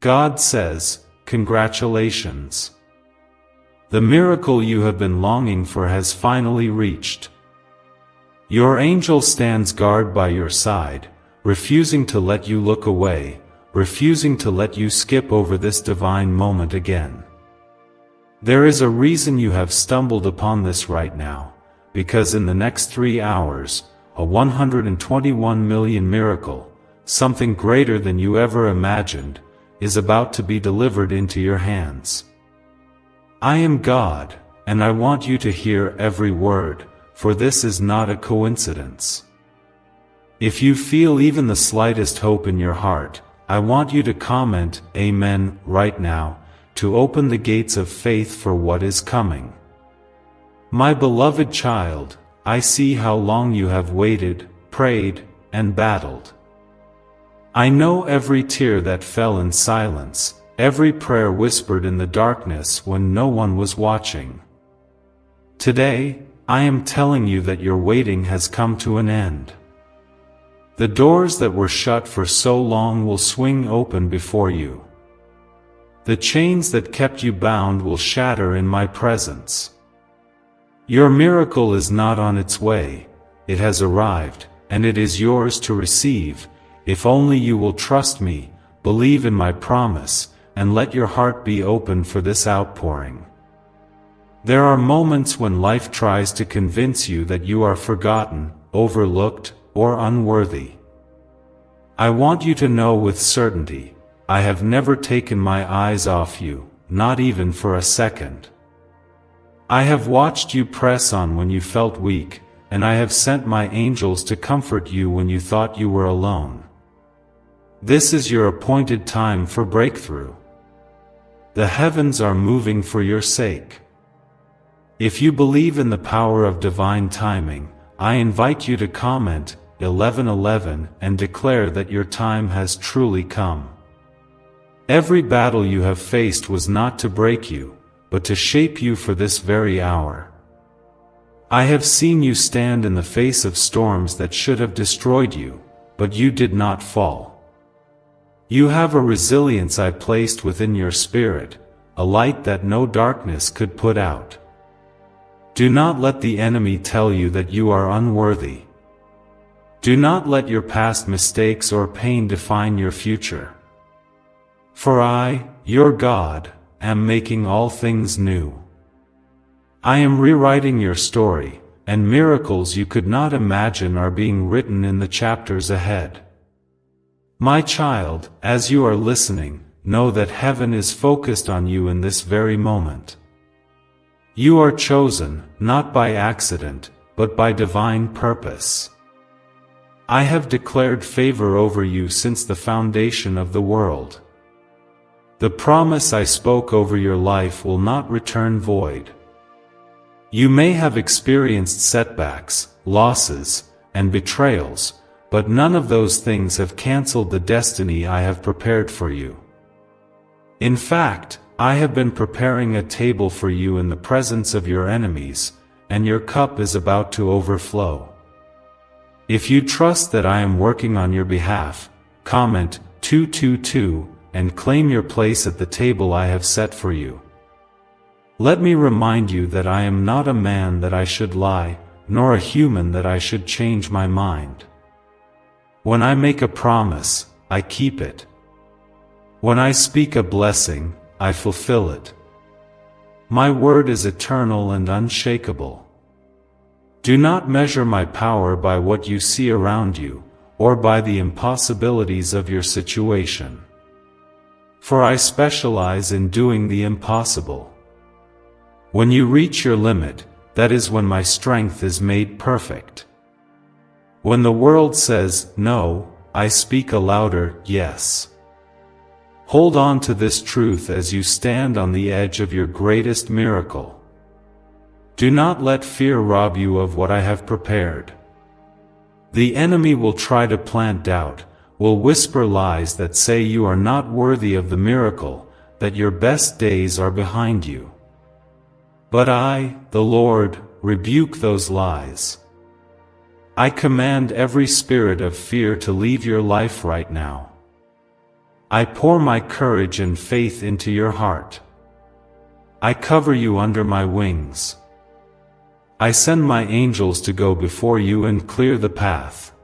God says, congratulations. The miracle you have been longing for has finally reached. Your angel stands guard by your side, refusing to let you look away, refusing to let you skip over this divine moment again. There is a reason you have stumbled upon this right now, because in the next 3 hours, a 121 million miracle, something greater than you ever imagined, is about to be delivered into your hands. I am God, and I want you to hear every word, for this is not a coincidence. If you feel even the slightest hope in your heart, I want you to comment Amen right now, to open the gates of faith for what is coming. My beloved child, I see how long you have waited, prayed, and battled. I know every tear that fell in silence, every prayer whispered in the darkness when no one was watching. Today, I am telling you that your waiting has come to an end. The doors that were shut for so long will swing open before you. The chains that kept you bound will shatter in my presence. Your miracle is not on its way, it has arrived, and it is yours to receive, if only you will trust me, believe in my promise, and let your heart be open for this outpouring. There are moments when life tries to convince you that you are forgotten, overlooked, or unworthy. I want you to know with certainty, I have never taken my eyes off you, not even for a second. I have watched you press on when you felt weak, and I have sent my angels to comfort you when you thought you were alone. This is your appointed time for breakthrough. The heavens are moving for your sake. If you believe in the power of divine timing, I invite you to comment 11:11 and declare that your time has truly come. Every battle you have faced was not to break you, but to shape you for this very hour. I have seen you stand in the face of storms that should have destroyed you, but you did not fall. You have a resilience I placed within your spirit, a light that no darkness could put out. Do not let the enemy tell you that you are unworthy. Do not let your past mistakes or pain define your future. For I, your God, am making all things new. I am rewriting your story, and miracles you could not imagine are being written in the chapters ahead. My child, as you are listening, know that heaven is focused on you in this very moment. You are chosen, not by accident, but by divine purpose. I have declared favor over you since the foundation of the world. The promise I spoke over your life will not return void. You may have experienced setbacks, losses, and betrayals, but none of those things have canceled the destiny I have prepared for you. In fact, I have been preparing a table for you in the presence of your enemies, and your cup is about to overflow. If you trust that I am working on your behalf, comment 222 and claim your place at the table I have set for you. Let me remind you that I am not a man that I should lie, nor a human that I should change my mind. When I make a promise, I keep it. When I speak a blessing, I fulfill it. My word is eternal and unshakable. Do not measure my power by what you see around you, or by the impossibilities of your situation. For I specialize in doing the impossible. When you reach your limit, that is when my strength is made perfect. When the world says no, I speak a louder yes. Hold on to this truth as you stand on the edge of your greatest miracle. Do not let fear rob you of what I have prepared. The enemy will try to plant doubt, will whisper lies that say you are not worthy of the miracle, that your best days are behind you. But I, the Lord, rebuke those lies. I command every spirit of fear to leave your life right now. I pour my courage and faith into your heart. I cover you under my wings. I send my angels to go before you and clear the path.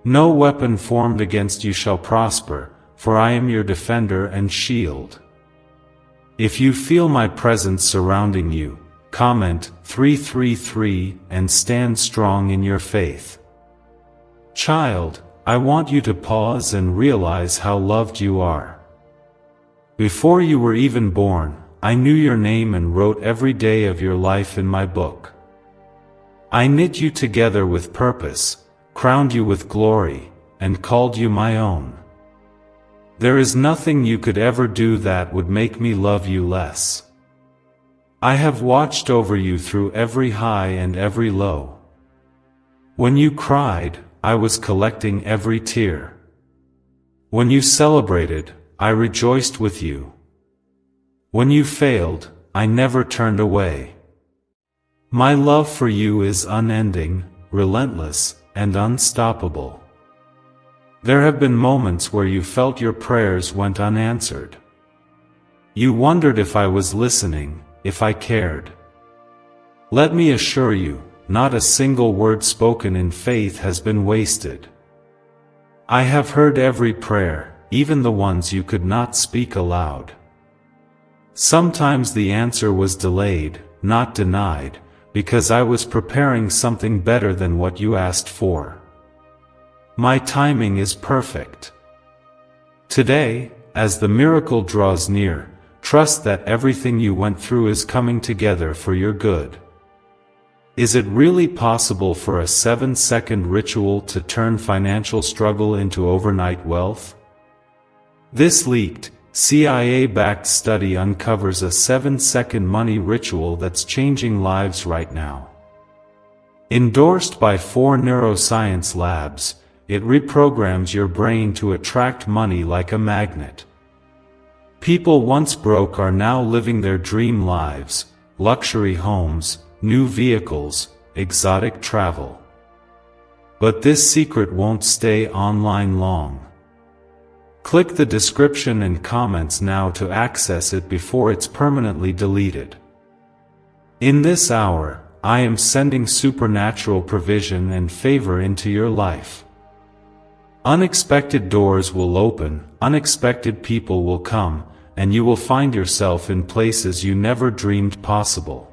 No weapon formed against you shall prosper, for I am your defender and shield. If you feel my presence surrounding you, comment 333 and stand strong in your faith. Child, I want you to pause and realize how loved you are. Before you were even born, I knew your name and wrote every day of your life in my book. I knit you together with purpose, crowned you with glory, and called you my own. There is nothing you could ever do that would make me love you less. I have watched over you through every high and every low. When you cried, I was collecting every tear. When you celebrated, I rejoiced with you. When you failed, I never turned away. My love for you is unending, relentless, and unstoppable. There have been moments where you felt your prayers went unanswered. You wondered if I was listening, if I cared. Let me assure you, not a single word spoken in faith has been wasted. I have heard every prayer, even the ones you could not speak aloud. Sometimes the answer was delayed, not denied, because I was preparing something better than what you asked for. My timing is perfect. Today, as the miracle draws near, trust that everything you went through is coming together for your good. Is it really possible for a 7-second ritual to turn financial struggle into overnight wealth? This leaked, CIA-backed study uncovers a 7-second money ritual that's changing lives right now. Endorsed by 4 neuroscience labs, it reprograms your brain to attract money like a magnet. People once broke are now living their dream lives, luxury homes, new vehicles, exotic travel. But this secret won't stay online long. Click the description and comments now to access it before it's permanently deleted. In this hour, I am sending supernatural provision and favor into your life. Unexpected doors will open, unexpected people will come, and you will find yourself in places you never dreamed possible.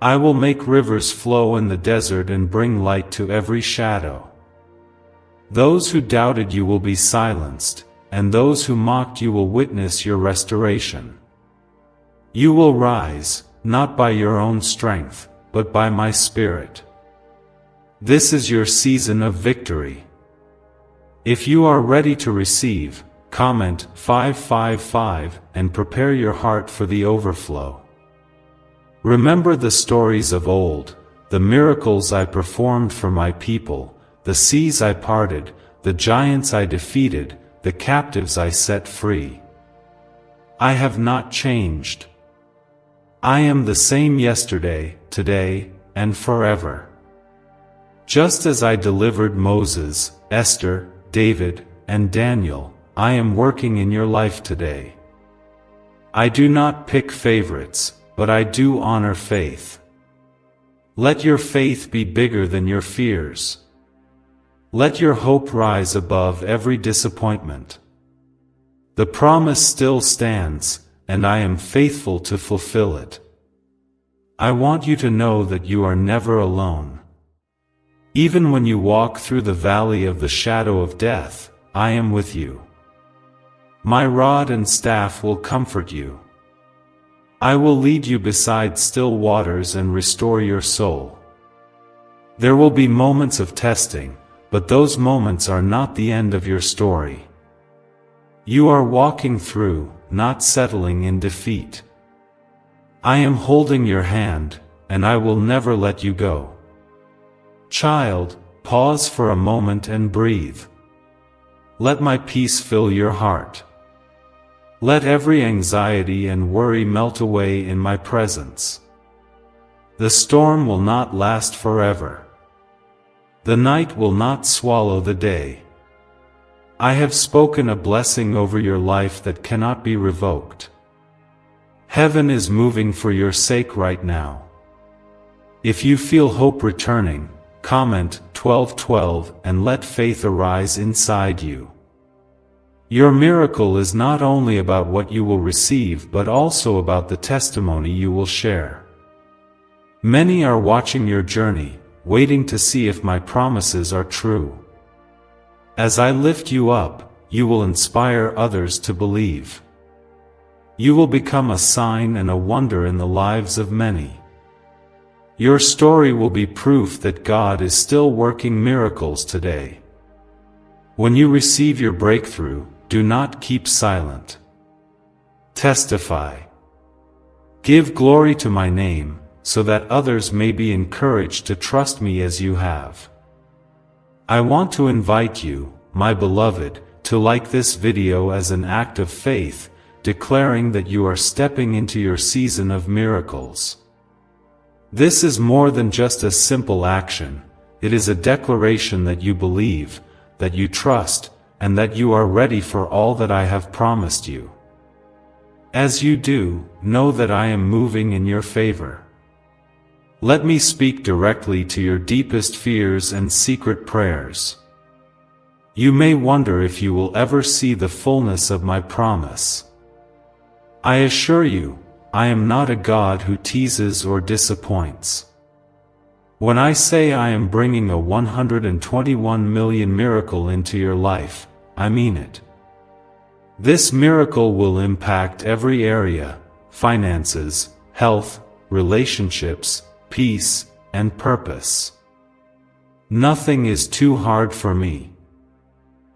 I will make rivers flow in the desert and bring light to every shadow. Those who doubted you will be silenced, and those who mocked you will witness your restoration. You will rise, not by your own strength, but by my Spirit. This is your season of victory. If you are ready to receive, comment 555 and prepare your heart for the overflow. Remember the stories of old, the miracles I performed for my people, the seas I parted, the giants I defeated, the captives I set free. I have not changed. I am the same yesterday, today, and forever. Just as I delivered Moses, Esther, David, and Daniel, I am working in your life today. I do not pick favorites, but I do honor faith. Let your faith be bigger than your fears. Let your hope rise above every disappointment. The promise still stands, and I am faithful to fulfill it. I want you to know that you are never alone. Even when you walk through the valley of the shadow of death, I am with you. My rod and staff will comfort you. I will lead you beside still waters and restore your soul. There will be moments of testing, but those moments are not the end of your story. You are walking through, not settling in defeat. I am holding your hand, and I will never let you go. Child, pause for a moment and breathe. Let my peace fill your heart. Let every anxiety and worry melt away in my presence. The storm will not last forever. The night will not swallow the day. I have spoken a blessing over your life that cannot be revoked. Heaven is moving for your sake right now. If you feel hope returning, comment 1212 and let faith arise inside you. Your miracle is not only about what you will receive but also about the testimony you will share. Many are watching your journey, waiting to see if my promises are true. As I lift you up, you will inspire others to believe. You will become a sign and a wonder in the lives of many. Your story will be proof that God is still working miracles today. When you receive your breakthrough, do not keep silent. Testify. Give glory to my name, so that others may be encouraged to trust me as you have. I want to invite you, my beloved, to like this video as an act of faith, declaring that you are stepping into your season of miracles. This is more than just a simple action, it is a declaration that you believe, that you trust, and that you are ready for all that I have promised you. As you do, know that I am moving in your favor. Let me speak directly to your deepest fears and secret prayers. You may wonder if you will ever see the fullness of my promise. I assure you, I am not a God who teases or disappoints. When I say I am bringing a 121 million miracle into your life, I mean it. This miracle will impact every area: finances, health, relationships, peace, and purpose. Nothing is too hard for me.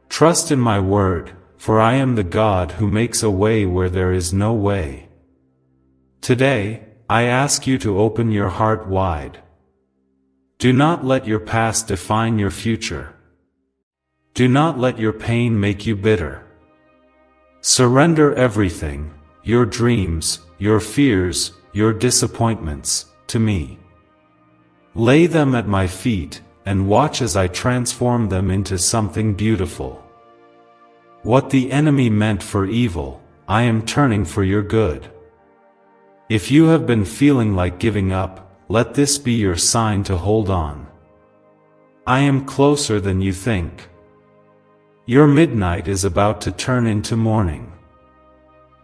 Trust in my word, for I am the God who makes a way where there is no way. Today, I ask you to open your heart wide. Do not let your past define your future. Do not let your pain make you bitter. Surrender everything, your dreams, your fears, your disappointments, to me. Lay them at my feet, and watch as I transform them into something beautiful. What the enemy meant for evil, I am turning for your good. If you have been feeling like giving up, let this be your sign to hold on. I am closer than you think. Your midnight is about to turn into morning.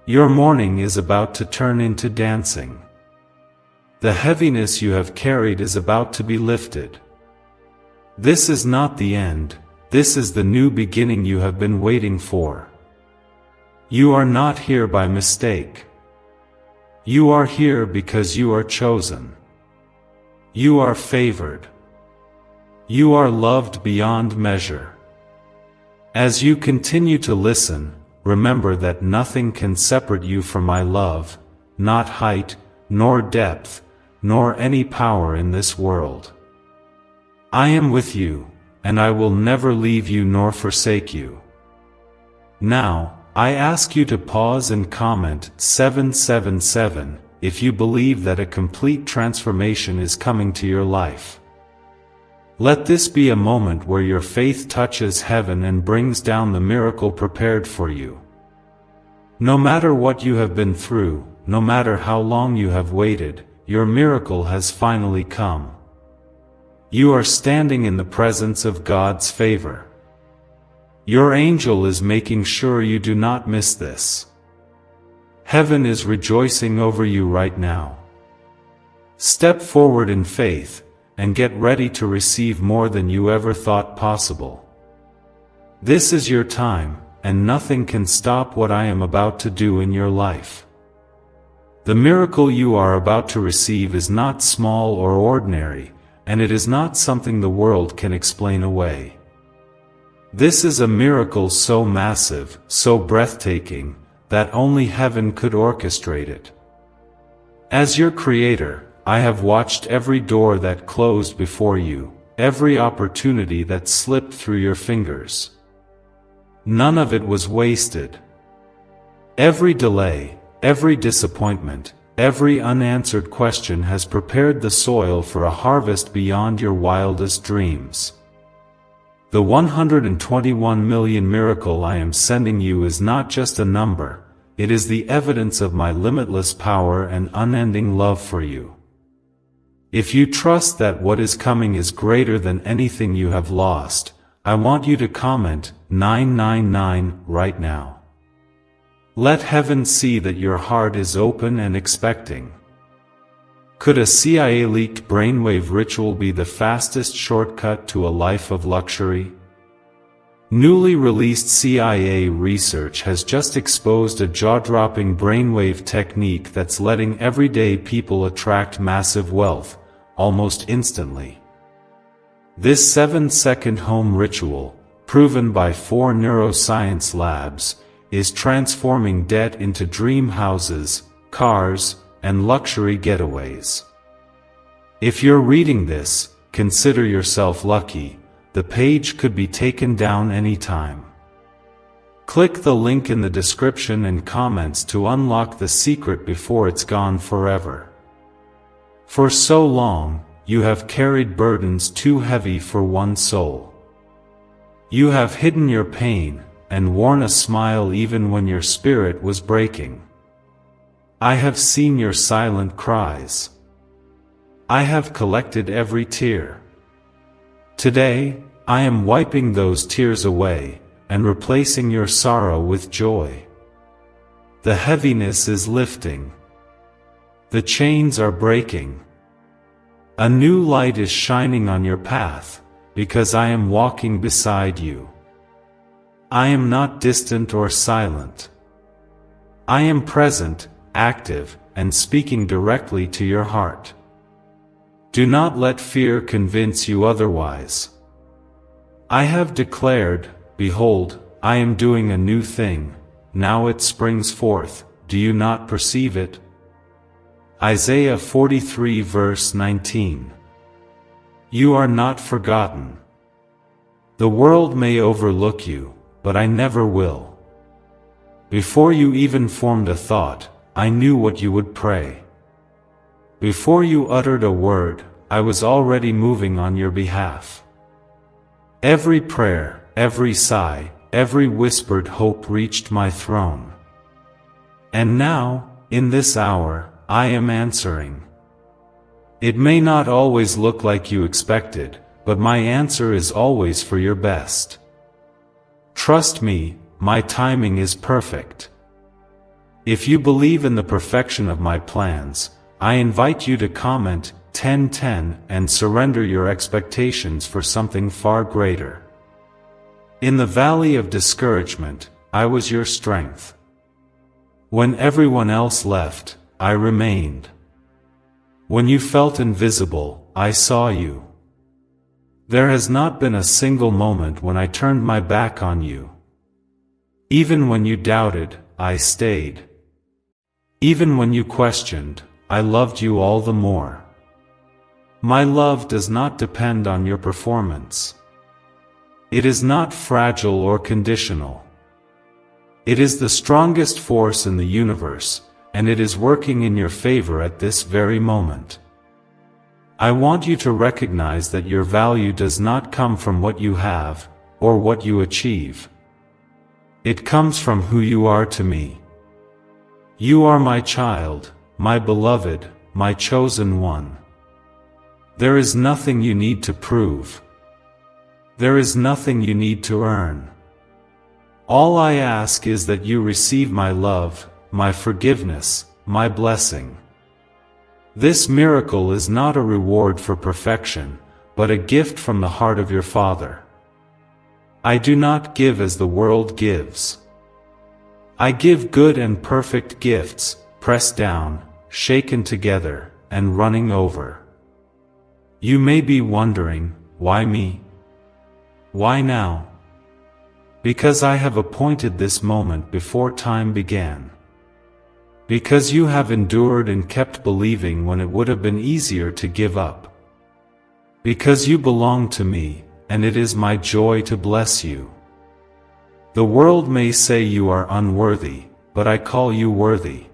Your morning is about to turn into dancing. The heaviness you have carried is about to be lifted. This is not the end, this is the new beginning you have been waiting for. You are not here by mistake. You are here because you are chosen. You are favored. You are loved beyond measure. As you continue to listen, remember that nothing can separate you from my love, not height, nor depth, nor any power in this world. I am with you, and I will never leave you nor forsake you. Now, I ask you to pause and comment 777 if you believe that a complete transformation is coming to your life. Let this be a moment where your faith touches heaven and brings down the miracle prepared for you. No matter what you have been through, no matter how long you have waited, your miracle has finally come. You are standing in the presence of God's favor. Your angel is making sure you do not miss this. Heaven is rejoicing over you right now. Step forward in faith, and get ready to receive more than you ever thought possible. This is your time, and nothing can stop what I am about to do in your life. The miracle you are about to receive is not small or ordinary, and it is not something the world can explain away. This is a miracle so massive, so breathtaking, that only heaven could orchestrate it. As your creator, I have watched every door that closed before you, every opportunity that slipped through your fingers. None of it was wasted. Every delay, every disappointment, every unanswered question has prepared the soil for a harvest beyond your wildest dreams. The 121 million miracle I am sending you is not just a number, it is the evidence of my limitless power and unending love for you. If you trust that what is coming is greater than anything you have lost, I want you to comment 999 right now. Let heaven see that your heart is open and expecting. Could a CIA-leaked brainwave ritual be the fastest shortcut to a life of luxury? Newly released CIA research has just exposed a jaw-dropping brainwave technique that's letting everyday people attract massive wealth, almost instantly. This 7-second home ritual, proven by 4 neuroscience labs, is transforming debt into dream houses, cars, and luxury getaways. If you're reading this, consider yourself lucky. The page could be taken down anytime. Click the link in the description and comments to unlock the secret before it's gone forever. For so long, you have carried burdens too heavy for one soul. You have hidden your pain, and worn a smile even when your spirit was breaking. I have seen your silent cries. I have collected every tear. Today, I am wiping those tears away, and replacing your sorrow with joy. The heaviness is lifting. The chains are breaking. A new light is shining on your path, because I am walking beside you. I am not distant or silent. I am present, active, and speaking directly to your heart. Do not let fear convince you otherwise. I have declared, behold, I am doing a new thing, now it springs forth, do you not perceive it? Isaiah 43 verse 19. You are not forgotten. The world may overlook you, but I never will. Before you even formed a thought, I knew what you would pray. Before you uttered a word, I was already moving on your behalf. Every prayer, every sigh, every whispered hope reached my throne. And now, in this hour, I am answering. It may not always look like you expected, but my answer is always for your best. Trust me, my timing is perfect. If you believe in the perfection of my plans, I invite you to comment 1010 and surrender your expectations for something far greater. In the valley of discouragement, I was your strength. When everyone else left, I remained. When you felt invisible, I saw you. There has not been a single moment when I turned my back on you. Even when you doubted, I stayed. Even when you questioned, I loved you all the more. My love does not depend on your performance. It is not fragile or conditional. It is the strongest force in the universe, and it is working in your favor at this very moment. I want you to recognize that your value does not come from what you have, or what you achieve. It comes from who you are to me. You are my child, my beloved, my chosen one. There is nothing you need to prove. There is nothing you need to earn. All I ask is that you receive my love, my forgiveness, my blessing. This miracle is not a reward for perfection, but a gift from the heart of your Father. I do not give as the world gives. I give good and perfect gifts, pressed down, shaken together, and running over. You may be wondering, why me? Why now? Because I have appointed this moment before time began. Because you have endured and kept believing when it would have been easier to give up. Because you belong to me, and it is my joy to bless you. The world may say you are unworthy, but I call you worthy.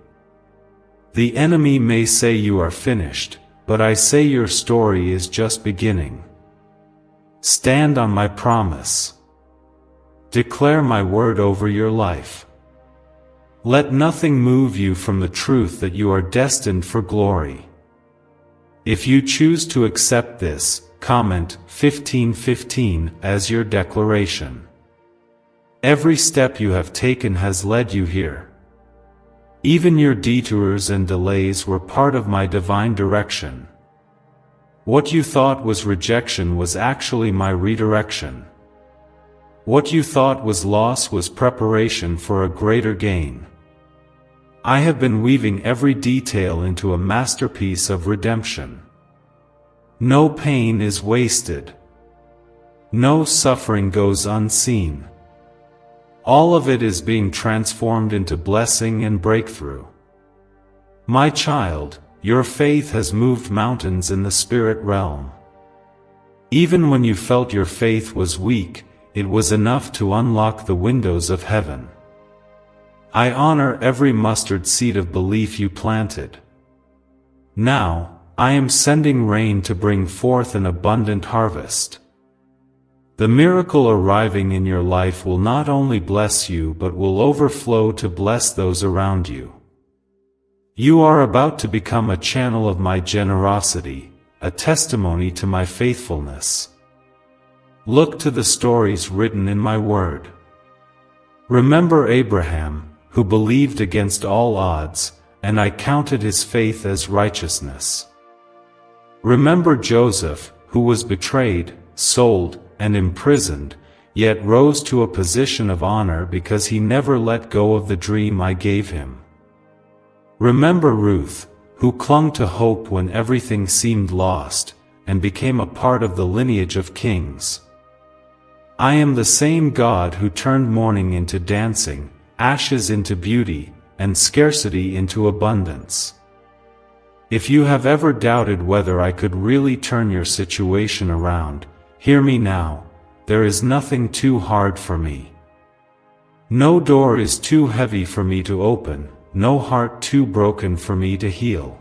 The enemy may say you are finished, but I say your story is just beginning. Stand on my promise. Declare my word over your life. Let nothing move you from the truth that you are destined for glory. If you choose to accept this, comment 1515 as your declaration. Every step you have taken has led you here. Even your detours and delays were part of my divine direction. What you thought was rejection was actually my redirection. What you thought was loss was preparation for a greater gain. I have been weaving every detail into a masterpiece of redemption. No pain is wasted. No suffering goes unseen. All of it is being transformed into blessing and breakthrough. My child, your faith has moved mountains in the spirit realm. Even when you felt your faith was weak, it was enough to unlock the windows of heaven. I honor every mustard seed of belief you planted. Now, I am sending rain to bring forth an abundant harvest. The miracle arriving in your life will not only bless you but will overflow to bless those around you. You are about to become a channel of my generosity, a testimony to my faithfulness. Look to the stories written in my word. Remember Abraham, who believed against all odds, and I counted his faith as righteousness. Remember Joseph, who was betrayed, sold, and imprisoned, yet rose to a position of honor because he never let go of the dream I gave him. Remember Ruth, who clung to hope when everything seemed lost, and became a part of the lineage of kings. I am the same God who turned mourning into dancing, ashes into beauty, and scarcity into abundance. If you have ever doubted whether I could really turn your situation around, hear me now, there is nothing too hard for me. No door is too heavy for me to open, no heart too broken for me to heal.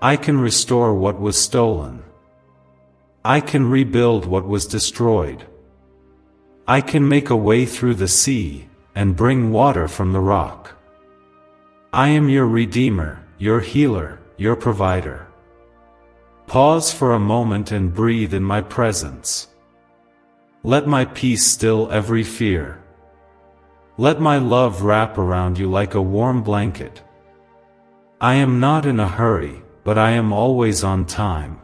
I can restore what was stolen. I can rebuild what was destroyed. I can make a way through the sea, and bring water from the rock. I am your Redeemer, your healer, your provider. Pause for a moment and breathe in my presence. Let my peace still every fear. Let my love wrap around you like a warm blanket. I am not in a hurry, but I am always on time.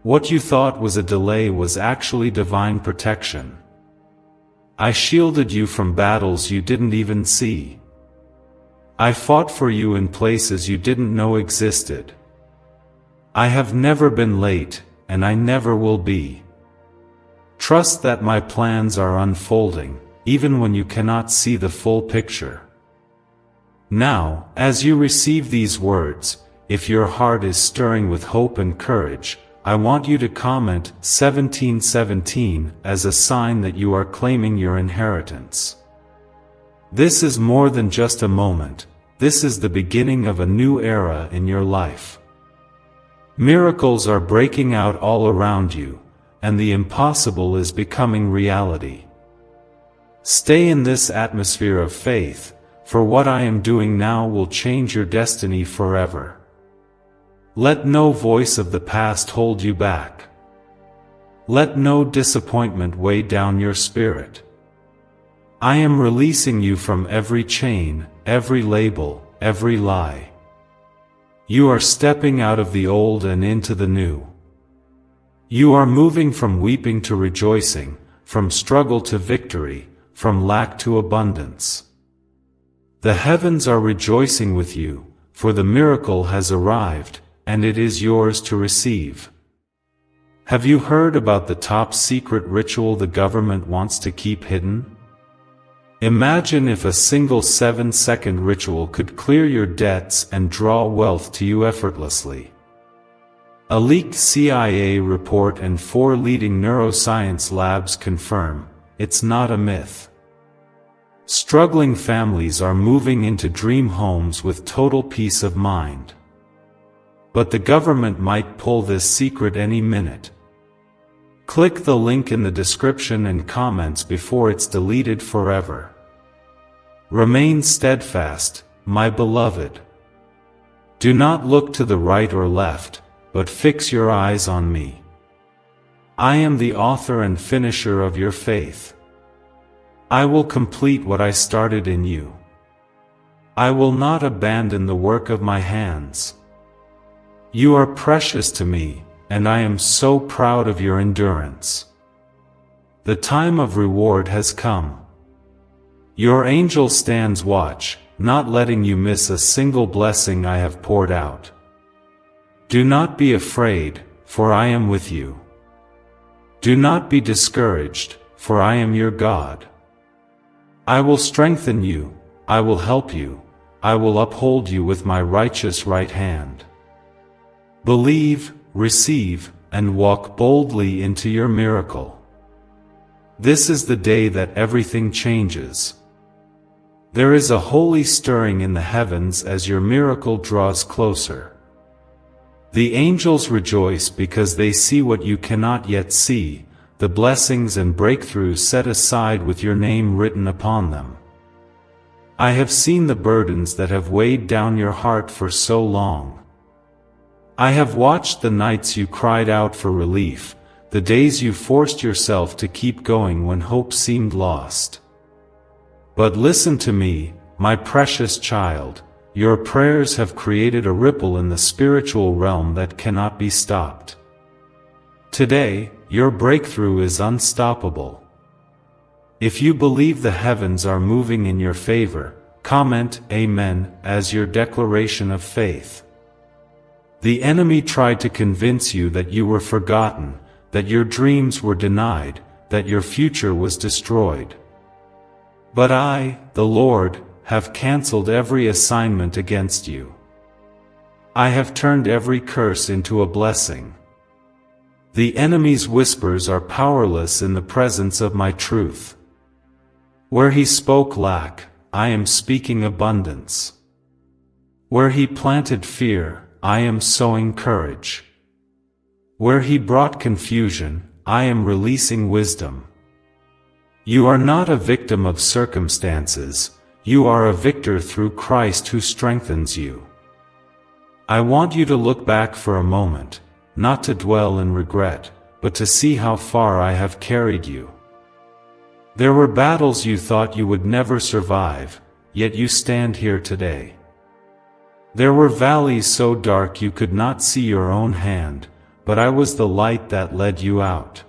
What you thought was a delay was actually divine protection. I shielded you from battles you didn't even see. I fought for you in places you didn't know existed. I have never been late, and I never will be. Trust that my plans are unfolding, even when you cannot see the full picture. Now, as you receive these words, if your heart is stirring with hope and courage, I want you to comment 1717 as a sign that you are claiming your inheritance. This is more than just a moment, this is the beginning of a new era in your life. Miracles are breaking out all around you, and the impossible is becoming reality. Stay in this atmosphere of faith, for what I am doing now will change your destiny forever. Let no voice of the past hold you back. Let no disappointment weigh down your spirit. I am releasing you from every chain, every label, every lie. You are stepping out of the old and into the new. You are moving from weeping to rejoicing, from struggle to victory, from lack to abundance. The heavens are rejoicing with you, for the miracle has arrived, and it is yours to receive. Have you heard about the top secret ritual the government wants to keep hidden? Imagine if a single 7-second ritual could clear your debts and draw wealth to you effortlessly. A leaked CIA report and 4 leading neuroscience labs confirm, it's not a myth. Struggling families are moving into dream homes with total peace of mind. But the government might pull this secret any minute. Click the link in the description and comments before it's deleted forever. Remain steadfast, my beloved. Do not look to the right or left, but fix your eyes on me. I am the author and finisher of your faith. I will complete what I started in you. I will not abandon the work of my hands. You are precious to me, and I am so proud of your endurance. The time of reward has come. Your angel stands watch, not letting you miss a single blessing I have poured out. Do not be afraid, for I am with you. Do not be discouraged, for I am your God. I will strengthen you, I will help you, I will uphold you with my righteous right hand. Believe, receive, and walk boldly into your miracle. This is the day that everything changes. There is a holy stirring in the heavens as your miracle draws closer. The angels rejoice because they see what you cannot yet see, the blessings and breakthroughs set aside with your name written upon them. I have seen the burdens that have weighed down your heart for so long. I have watched the nights you cried out for relief, the days you forced yourself to keep going when hope seemed lost. But listen to me, my precious child, your prayers have created a ripple in the spiritual realm that cannot be stopped. Today, your breakthrough is unstoppable. If you believe the heavens are moving in your favor, comment Amen as your declaration of faith. The enemy tried to convince you that you were forgotten, that your dreams were denied, that your future was destroyed. But I, the Lord, have cancelled every assignment against you. I have turned every curse into a blessing. The enemy's whispers are powerless in the presence of my truth. Where he spoke lack, I am speaking abundance. Where he planted fear, I am sowing courage. Where he brought confusion, I am releasing wisdom. You are not a victim of circumstances, you are a victor through Christ who strengthens you. I want you to look back for a moment, not to dwell in regret, but to see how far I have carried you. There were battles you thought you would never survive, yet you stand here today. There were valleys so dark you could not see your own hand, but I was the light that led you out.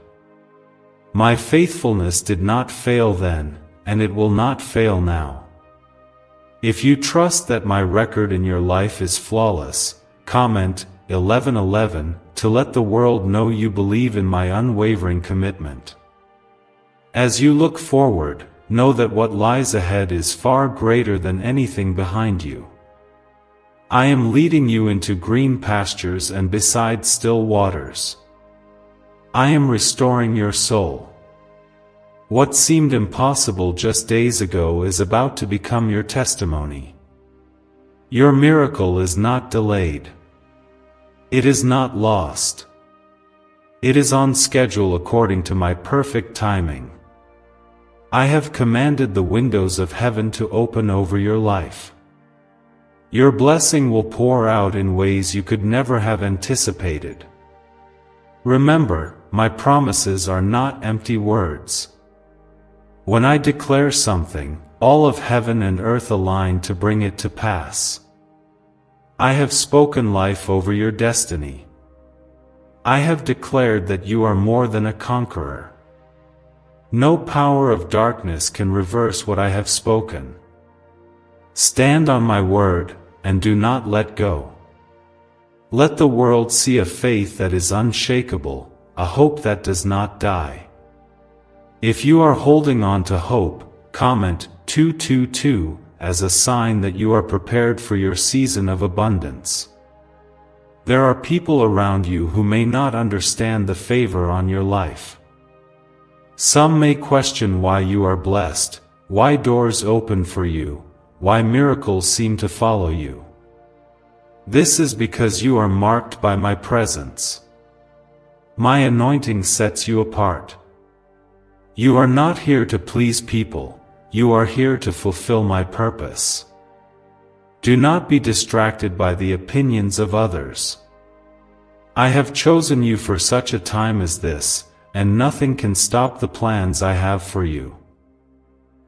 My faithfulness did not fail then, and it will not fail now. If you trust that my record in your life is flawless, comment 11:11 to let the world know you believe in my unwavering commitment. As you look forward, know that what lies ahead is far greater than anything behind you. I am leading you into green pastures and beside still waters. I am restoring your soul. What seemed impossible just days ago is about to become your testimony. Your miracle is not delayed. It is not lost. It is on schedule according to my perfect timing. I have commanded the windows of heaven to open over your life. Your blessing will pour out in ways you could never have anticipated. Remember, my promises are not empty words. When I declare something, all of heaven and earth align to bring it to pass. I have spoken life over your destiny. I have declared that you are more than a conqueror. No power of darkness can reverse what I have spoken. Stand on my word, and do not let go. Let the world see a faith that is unshakable, a hope that does not die. If you are holding on to hope, comment 222 as a sign that you are prepared for your season of abundance. There are people around you who may not understand the favor on your life. Some may question why you are blessed, why doors open for you, why miracles seem to follow you. This is because you are marked by my presence. My anointing sets you apart. You are not here to please people, you are here to fulfill my purpose. Do not be distracted by the opinions of others. I have chosen you for such a time as this, and nothing can stop the plans I have for you.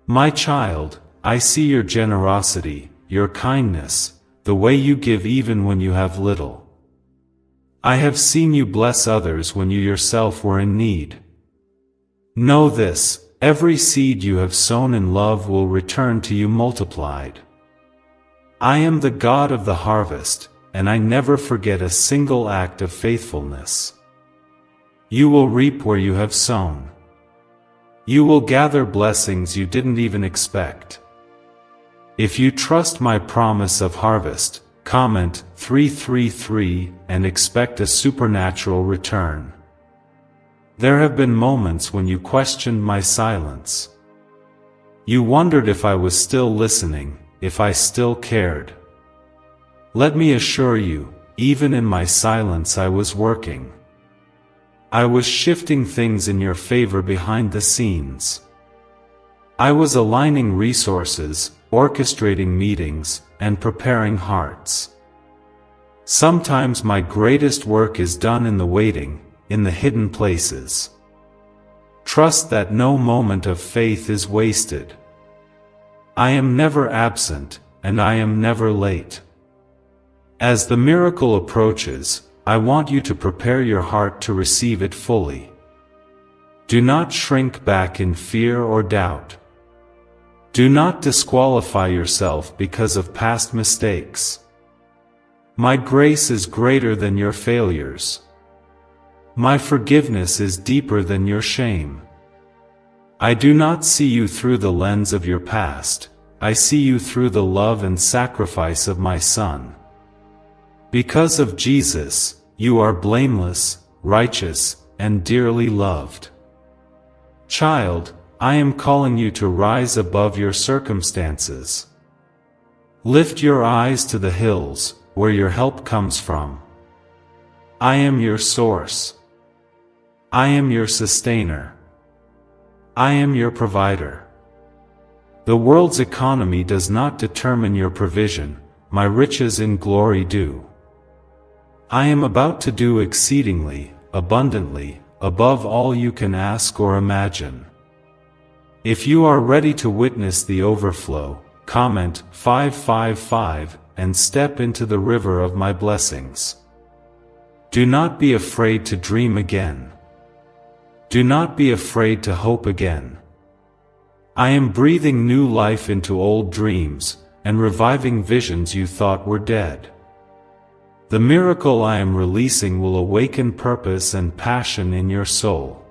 My child, I see your generosity, your kindness, the way you give even when you have little. I have seen you bless others when you yourself were in need. Know this, every seed you have sown in love will return to you multiplied. I am the God of the harvest, and I never forget a single act of faithfulness. You will reap where you have sown. You will gather blessings you didn't even expect. If you trust my promise of harvest, comment 333 and expect a supernatural return. There have been moments when you questioned my silence. You wondered if I was still listening, if I still cared. Let me assure you, even in my silence I was working. I was shifting things in your favor behind the scenes. I was aligning resources, orchestrating meetings, and preparing hearts. Sometimes my greatest work is done in the waiting, in the hidden places. Trust that no moment of faith is wasted. I am never absent, and I am never late. As the miracle approaches, I want you to prepare your heart to receive it fully. Do not shrink back in fear or doubt. Do not disqualify yourself because of past mistakes. My grace is greater than your failures. My forgiveness is deeper than your shame. I do not see you through the lens of your past, I see you through the love and sacrifice of my Son. Because of Jesus, you are blameless, righteous, and dearly loved. Child, I am calling you to rise above your circumstances. Lift your eyes to the hills, where your help comes from. I am your source. I am your sustainer. I am your provider. The world's economy does not determine your provision, my riches in glory do. I am about to do exceedingly, abundantly, above all you can ask or imagine. If you are ready to witness the overflow, comment 555 and step into the river of my blessings. Do not be afraid to dream again. Do not be afraid to hope again. I am breathing new life into old dreams, and reviving visions you thought were dead. The miracle I am releasing will awaken purpose and passion in your soul.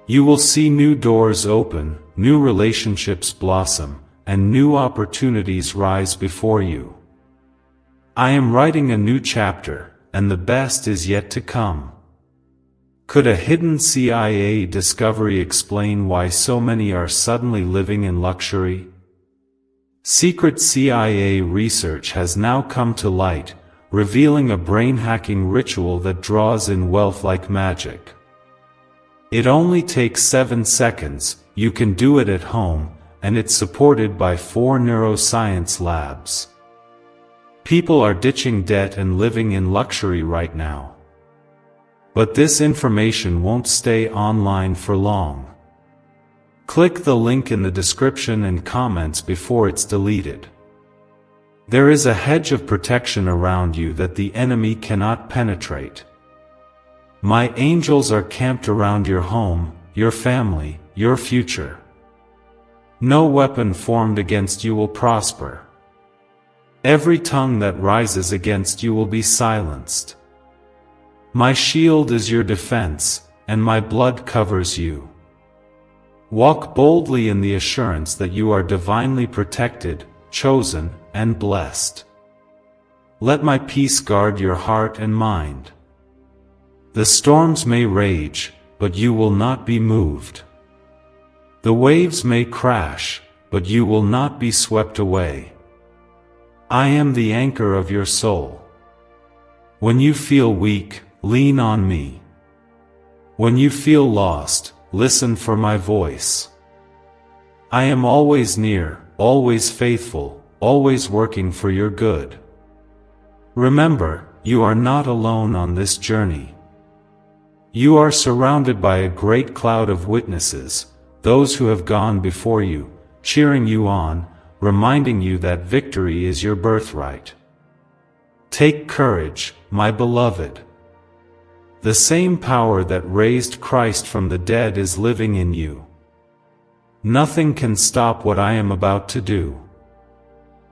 You will see new doors open, new relationships blossom, and new opportunities rise before you. I am writing a new chapter, and the best is yet to come. Could a hidden CIA discovery explain why so many are suddenly living in luxury? Secret CIA research has now come to light, revealing a brain-hacking ritual that draws in wealth like magic. It only takes 7 seconds, you can do it at home, and it's supported by 4 neuroscience labs. People are ditching debt and living in luxury right now. But this information won't stay online for long. Click the link in the description and comments before it's deleted. There is a hedge of protection around you that the enemy cannot penetrate. My angels are camped around your home, your family, your future. No weapon formed against you will prosper. Every tongue that rises against you will be silenced. My shield is your defense, and my blood covers you. Walk boldly in the assurance that you are divinely protected, chosen, and blessed. Let my peace guard your heart and mind. The storms may rage, but you will not be moved. The waves may crash, but you will not be swept away. I am the anchor of your soul. When you feel weak, lean on me. When you feel lost, listen for my voice. I am always near, always faithful, always working for your good. Remember, you are not alone on this journey. You are surrounded by a great cloud of witnesses, those who have gone before you, cheering you on, reminding you that victory is your birthright. Take courage, my beloved. The same power that raised Christ from the dead is living in you. Nothing can stop what I am about to do.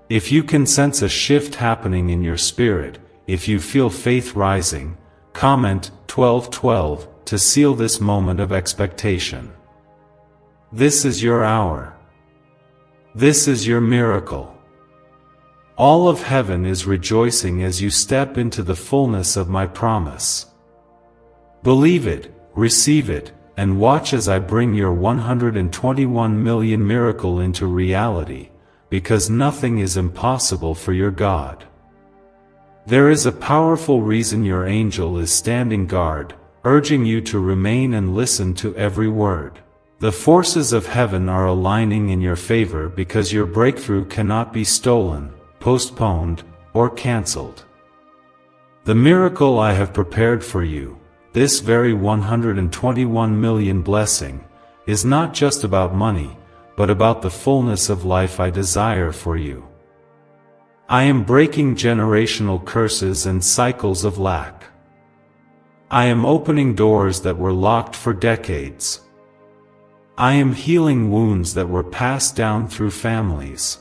If you can sense a shift happening in your spirit, if you feel faith rising, comment 1212 to seal this moment of expectation. This is your hour. This is your miracle. All of heaven is rejoicing as you step into the fullness of my promise. Believe it, receive it, and watch as I bring your 121 million miracle into reality, because nothing is impossible for your God. There is a powerful reason your angel is standing guard, urging you to remain and listen to every word. The forces of heaven are aligning in your favor because your breakthrough cannot be stolen, postponed, or cancelled. The miracle I have prepared for you, this very 121 million blessing, is not just about money, but about the fullness of life I desire for you. I am breaking generational curses and cycles of lack. I am opening doors that were locked for decades. I am healing wounds that were passed down through families.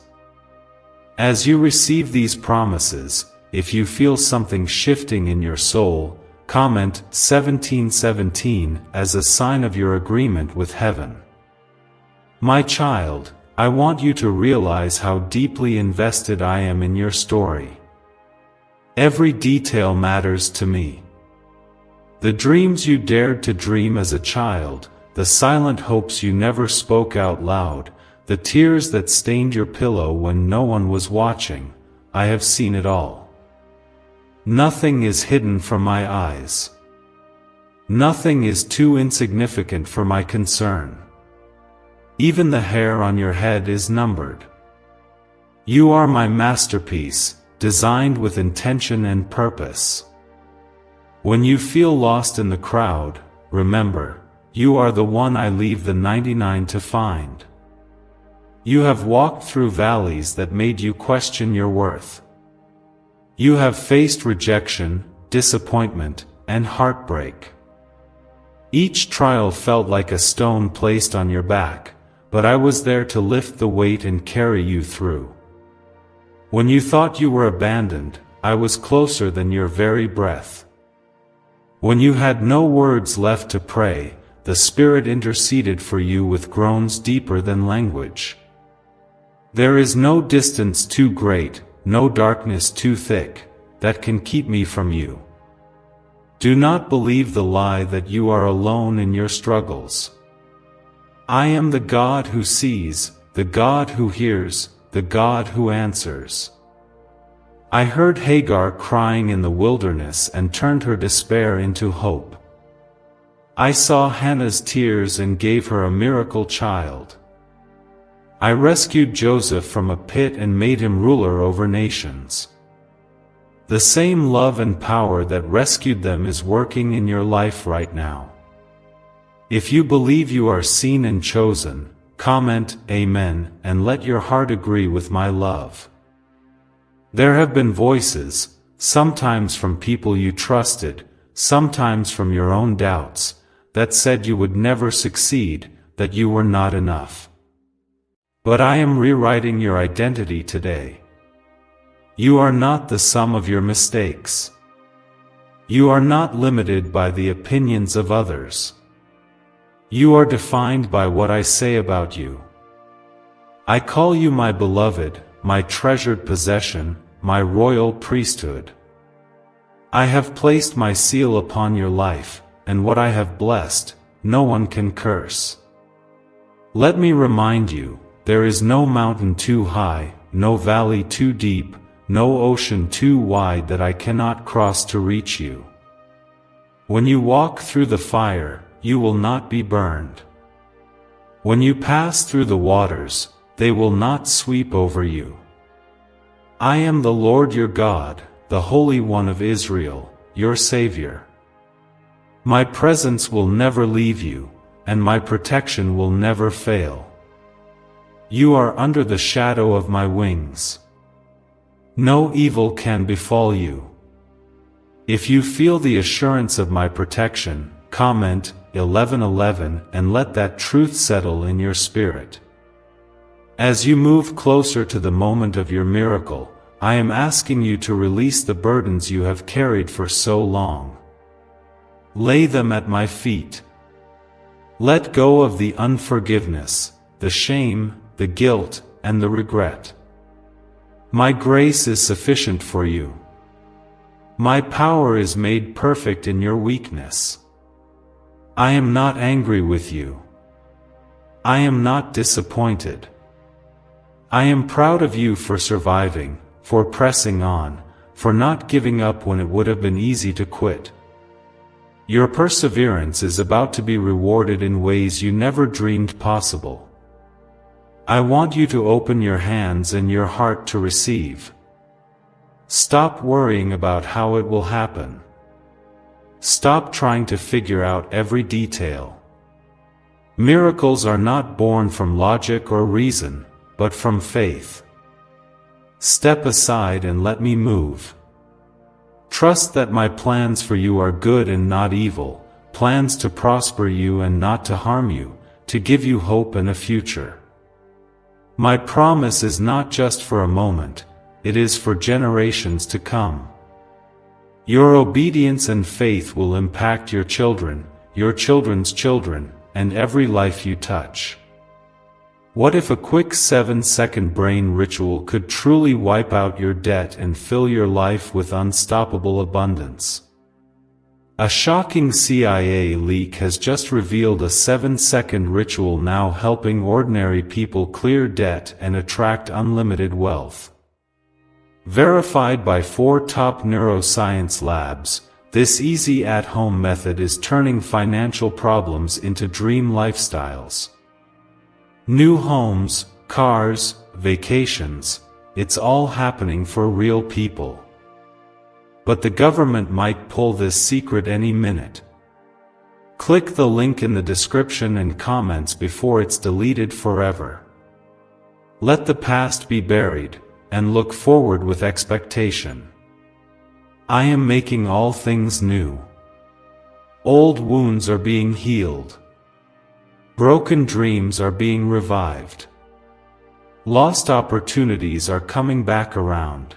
As you receive these promises, if you feel something shifting in your soul, comment 1717 as a sign of your agreement with heaven. My child, I want you to realize how deeply invested I am in your story. Every detail matters to me. The dreams you dared to dream as a child, the silent hopes you never spoke out loud, the tears that stained your pillow when no one was watching, I have seen it all. Nothing is hidden from my eyes. Nothing is too insignificant for my concern. Even the hair on your head is numbered. You are my masterpiece, designed with intention and purpose. When you feel lost in the crowd, remember, you are the one I leave the 99 to find. You have walked through valleys that made you question your worth. You have faced rejection, disappointment, and heartbreak. Each trial felt like a stone placed on your back, but I was there to lift the weight and carry you through. When you thought you were abandoned, I was closer than your very breath. When you had no words left to pray, the Spirit interceded for you with groans deeper than language. There is no distance too great, no darkness too thick, that can keep me from you. Do not believe the lie that you are alone in your struggles. I am the God who sees, the God who hears, the God who answers. I heard Hagar crying in the wilderness and turned her despair into hope. I saw Hannah's tears and gave her a miracle child. I rescued Joseph from a pit and made him ruler over nations. The same love and power that rescued them is working in your life right now. If you believe you are seen and chosen, comment Amen and let your heart agree with my love. There have been voices, sometimes from people you trusted, sometimes from your own doubts, that said you would never succeed, that you were not enough. But I am rewriting your identity today. You are not the sum of your mistakes. You are not limited by the opinions of others. You are defined by what I say about you. I call you my beloved, my treasured possession, my royal priesthood. I have placed my seal upon your life, and what I have blessed, no one can curse. Let me remind you, there is no mountain too high, no valley too deep, no ocean too wide that I cannot cross to reach you. When you walk through the fire, you will not be burned. When you pass through the waters, they will not sweep over you. I am the Lord your God, the Holy One of Israel, your Savior. My presence will never leave you, and my protection will never fail. You are under the shadow of my wings. No evil can befall you. If you feel the assurance of my protection, comment 11:11 and let that truth settle in your spirit. As you move closer to the moment of your miracle, I am asking you to release the burdens you have carried for so long. Lay them at my feet. Let go of the unforgiveness, the shame, the guilt, and the regret. My grace is sufficient for you. My power is made perfect in your weakness. I am not angry with you. I am not disappointed. I am proud of you for surviving, for pressing on, for not giving up when it would have been easy to quit. Your perseverance is about to be rewarded in ways you never dreamed possible. I want you to open your hands and your heart to receive. Stop worrying about how it will happen. Stop trying to figure out every detail. Miracles are not born from logic or reason, but from faith. Step aside and let me move. Trust that my plans for you are good and not evil, plans to prosper you and not to harm you, to give you hope and a future. My promise is not just for a moment, it is for generations to come. Your obedience and faith will impact your children, your children's children, and every life you touch. What if a quick 7-second brain ritual could truly wipe out your debt and fill your life with unstoppable abundance? A shocking CIA leak has just revealed a 7-second ritual now helping ordinary people clear debt and attract unlimited wealth. Verified by 4 top neuroscience labs, this easy at-home method is turning financial problems into dream lifestyles. New homes, cars, vacations, it's all happening for real people. But the government might pull this secret any minute. Click the link in the description and comments before it's deleted forever. Let the past be buried, and look forward with expectation. I am making all things new. Old wounds are being healed. Broken dreams are being revived. Lost opportunities are coming back around.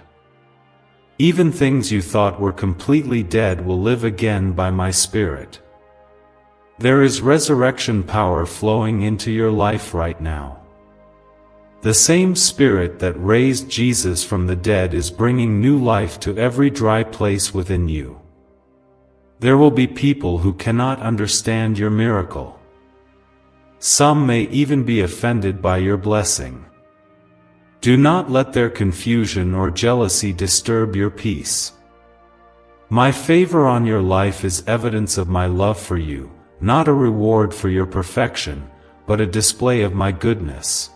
Even things you thought were completely dead will live again by my Spirit. There is resurrection power flowing into your life right now. The same Spirit that raised Jesus from the dead is bringing new life to every dry place within you. There will be people who cannot understand your miracle. Some may even be offended by your blessing. Do not let their confusion or jealousy disturb your peace. My favor on your life is evidence of my love for you, not a reward for your perfection, but a display of my goodness.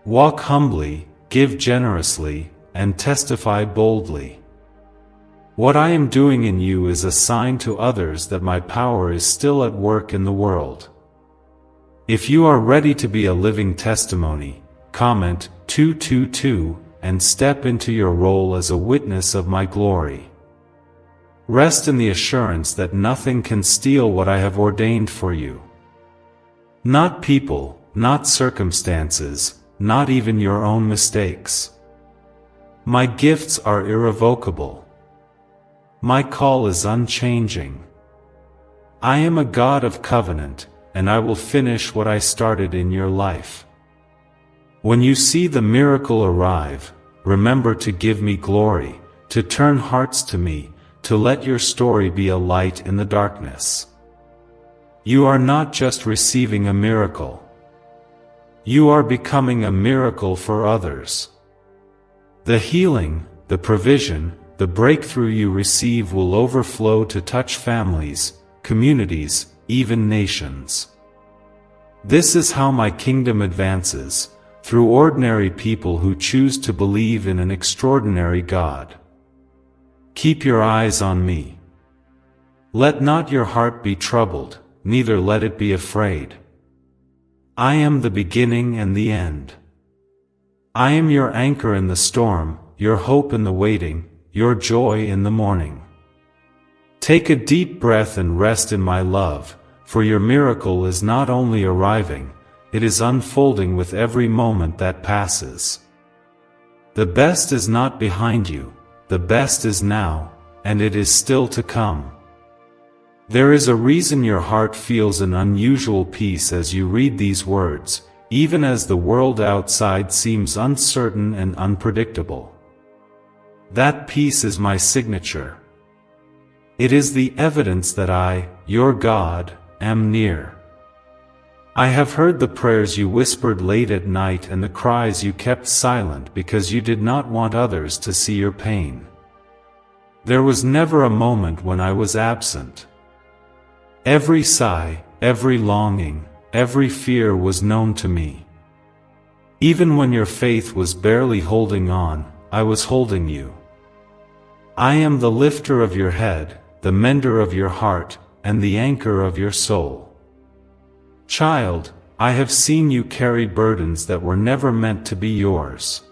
Walk humbly, give generously, and testify boldly. What I am doing in you is a sign to others that my power is still at work in the world. If you are ready to be a living testimony, comment 222 and step into your role as a witness of my glory. Rest in the assurance that nothing can steal what I have ordained for you. Not people, not circumstances, not even your own mistakes. My gifts are irrevocable. My call is unchanging. I am a God of covenant, and I will finish what I started in your life. When you see the miracle arrive, remember to give me glory, to turn hearts to me, to let your story be a light in the darkness. You are not just receiving a miracle. You are becoming a miracle for others. The healing, the provision, the breakthrough you receive will overflow to touch families, communities, even nations. This is how my kingdom advances, through ordinary people who choose to believe in an extraordinary God. Keep your eyes on me. Let not your heart be troubled, neither let it be afraid. I am the beginning and the end. I am your anchor in the storm, your hope in the waiting, your joy in the morning. Take a deep breath and rest in my love, for your miracle is not only arriving, it is unfolding with every moment that passes. The best is not behind you, the best is now, and it is still to come. There is a reason your heart feels an unusual peace as you read these words, even as the world outside seems uncertain and unpredictable. That peace is my signature. It is the evidence that I, your God, am near. I have heard the prayers you whispered late at night and the cries you kept silent because you did not want others to see your pain. There was never a moment when I was absent. Every sigh, every longing, every fear was known to me. Even when your faith was barely holding on, I was holding you. I am the lifter of your head, the mender of your heart, and the anchor of your soul. Child, I have seen you carry burdens that were never meant to be yours.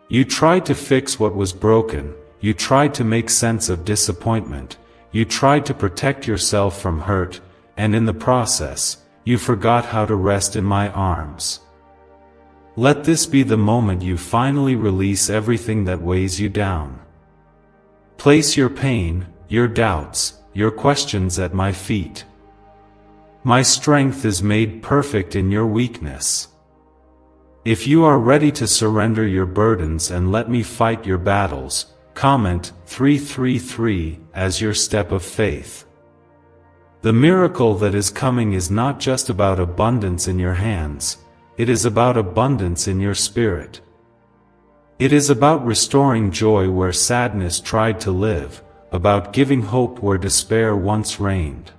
You tried to fix what was broken, you tried to make sense of disappointment, you tried to protect yourself from hurt, and in the process, you forgot how to rest in my arms. Let this be the moment you finally release everything that weighs you down. Place your pain, your doubts, your questions at my feet. My strength is made perfect in your weakness. If you are ready to surrender your burdens and let me fight your battles, comment 333 as your step of faith. The miracle that is coming is not just about abundance in your hands, it is about abundance in your spirit. It is about restoring joy where sadness tried to live, about giving hope where despair once reigned.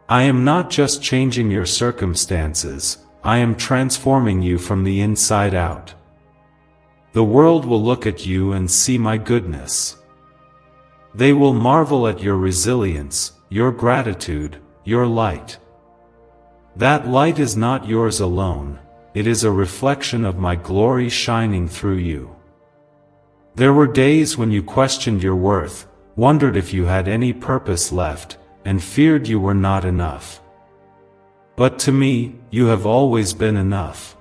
I am not just changing your circumstances, I am transforming you from the inside out. The world will look at you and see my goodness. They will marvel at your resilience, your gratitude, your light. That light is not yours alone, it is a reflection of my glory shining through you. There were days when you questioned your worth, wondered if you had any purpose left, and feared you were not enough. But to me, you have always been enough.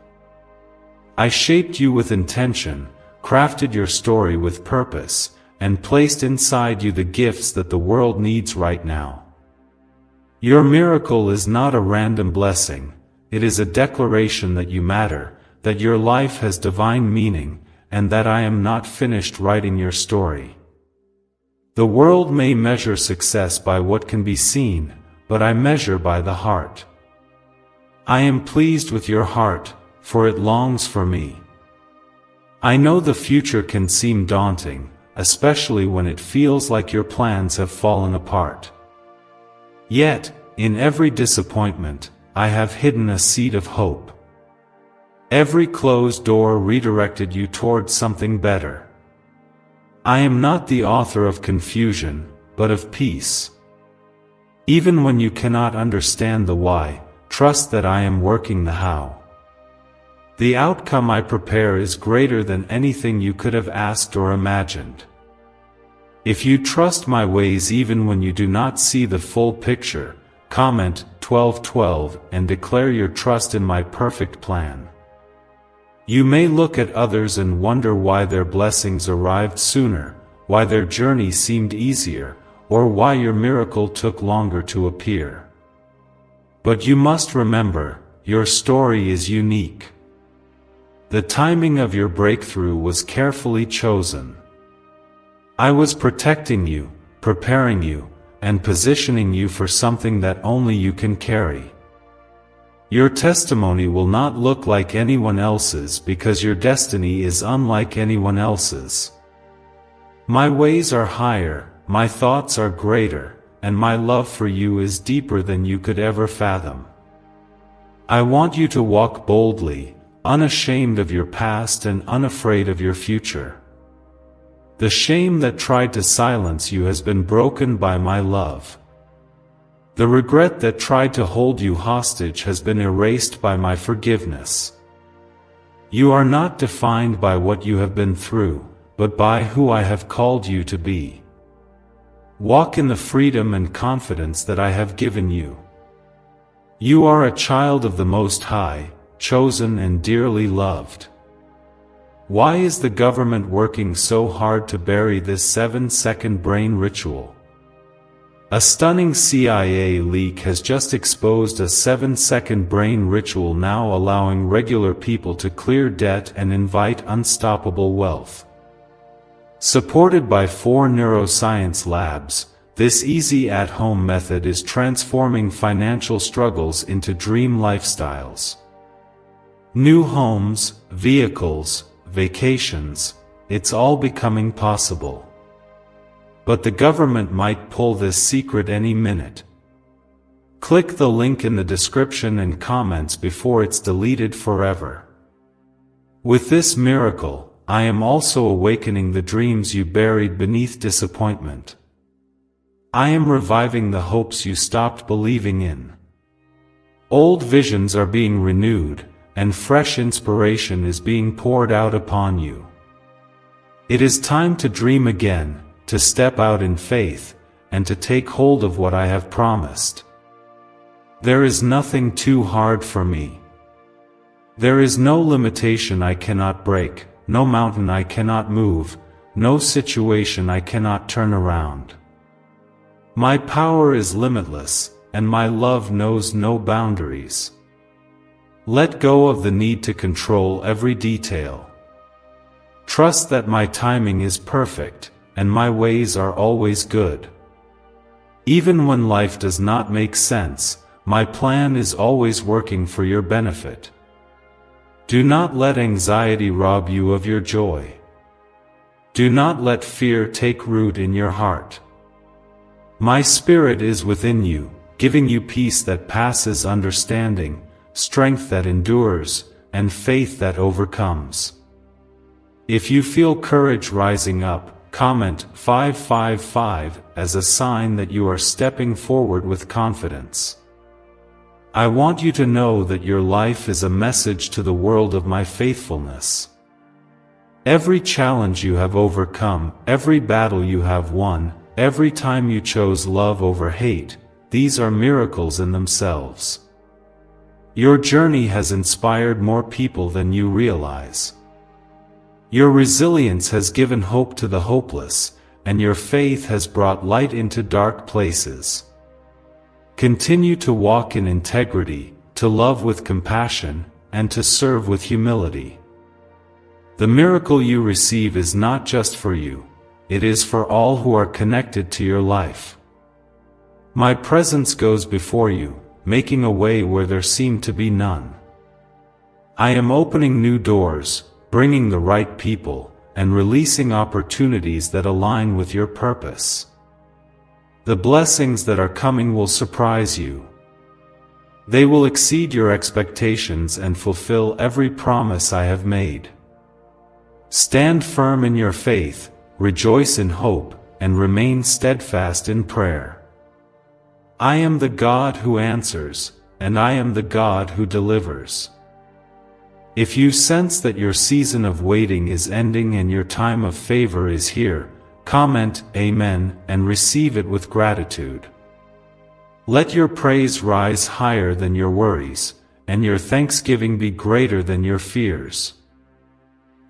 I shaped you with intention, crafted your story with purpose, and placed inside you the gifts that the world needs right now. Your miracle is not a random blessing, it is a declaration that you matter, that your life has divine meaning, and that I am not finished writing your story. The world may measure success by what can be seen, but I measure by the heart. I am pleased with your heart, for it longs for me. I know the future can seem daunting, especially when it feels like your plans have fallen apart. Yet, in every disappointment, I have hidden a seed of hope. Every closed door redirected you toward something better. I am not the author of confusion, but of peace. Even when you cannot understand the why, trust that I am working the how. The outcome I prepare is greater than anything you could have asked or imagined. If you trust my ways even when you do not see the full picture, comment 1212 and declare your trust in my perfect plan. You may look at others and wonder why their blessings arrived sooner, why their journey seemed easier, or why your miracle took longer to appear. But you must remember, your story is unique. The timing of your breakthrough was carefully chosen. I was protecting you, preparing you, and positioning you for something that only you can carry. Your testimony will not look like anyone else's because your destiny is unlike anyone else's. My ways are higher, my thoughts are greater, and my love for you is deeper than you could ever fathom. I want you to walk boldly, unashamed of your past and unafraid of your future. The shame that tried to silence you has been broken by my love. The regret that tried to hold you hostage has been erased by my forgiveness. You are not defined by what you have been through, but by who I have called you to be. Walk in the freedom and confidence that I have given you. You are a child of the Most High, chosen and dearly loved. Why is the government working so hard to bury this 7-second brain ritual? A stunning CIA leak has just exposed a 7-second brain ritual now allowing regular people to clear debt and invite unstoppable wealth. Supported by 4 neuroscience labs, this easy at-home method is transforming financial struggles into dream lifestyles. New homes, vehicles, vacations, it's all becoming possible. But the government might pull this secret any minute. Click the link in the description and comments before it's deleted forever. With this miracle, I am also awakening the dreams you buried beneath disappointment. I am reviving the hopes you stopped believing in. Old visions are being renewed, and fresh inspiration is being poured out upon you. It is time to dream again, to step out in faith, and to take hold of what I have promised. There is nothing too hard for me. There is no limitation I cannot break, no mountain I cannot move, no situation I cannot turn around. My power is limitless, and my love knows no boundaries. Let go of the need to control every detail. Trust that my timing is perfect, and my ways are always good. Even when life does not make sense, my plan is always working for your benefit. Do not let anxiety rob you of your joy. Do not let fear take root in your heart. My Spirit is within you, giving you peace that passes understanding, strength that endures, and faith that overcomes. If you feel courage rising up, comment 555 as a sign that you are stepping forward with confidence. I want you to know that your life is a message to the world of my faithfulness. Every challenge you have overcome, every battle you have won, every time you chose love over hate, these are miracles in themselves. Your journey has inspired more people than you realize. Your resilience has given hope to the hopeless, and your faith has brought light into dark places. Continue to walk in integrity, to love with compassion, and to serve with humility. The miracle you receive is not just for you, it is for all who are connected to your life. My presence goes before you, making a way where there seemed to be none. I am opening new doors, bringing the right people, and releasing opportunities that align with your purpose. The blessings that are coming will surprise you. They will exceed your expectations and fulfill every promise I have made. Stand firm in your faith, rejoice in hope, and remain steadfast in prayer. I am the God who answers, and I am the God who delivers. If you sense that your season of waiting is ending and your time of favor is here, comment Amen and receive it with gratitude. Let your praise rise higher than your worries, and your thanksgiving be greater than your fears.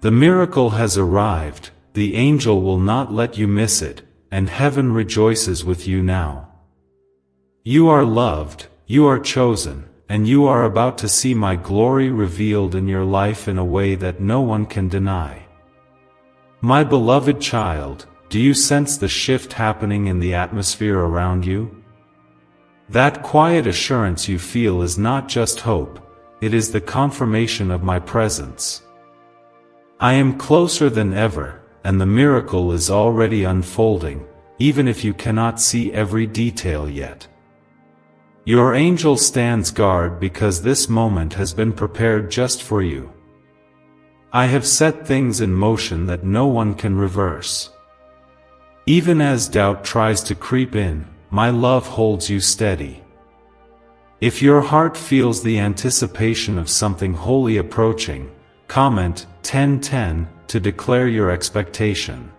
The miracle has arrived, the angel will not let you miss it, and heaven rejoices with you now. You are loved, you are chosen, and you are about to see my glory revealed in your life in a way that no one can deny. My beloved child, do you sense the shift happening in the atmosphere around you? That quiet assurance you feel is not just hope, it is the confirmation of my presence. I am closer than ever, and the miracle is already unfolding, even if you cannot see every detail yet. Your angel stands guard because this moment has been prepared just for you. I have set things in motion that no one can reverse. Even as doubt tries to creep in, my love holds you steady. If your heart feels the anticipation of something holy approaching, comment 1010 to declare your expectation.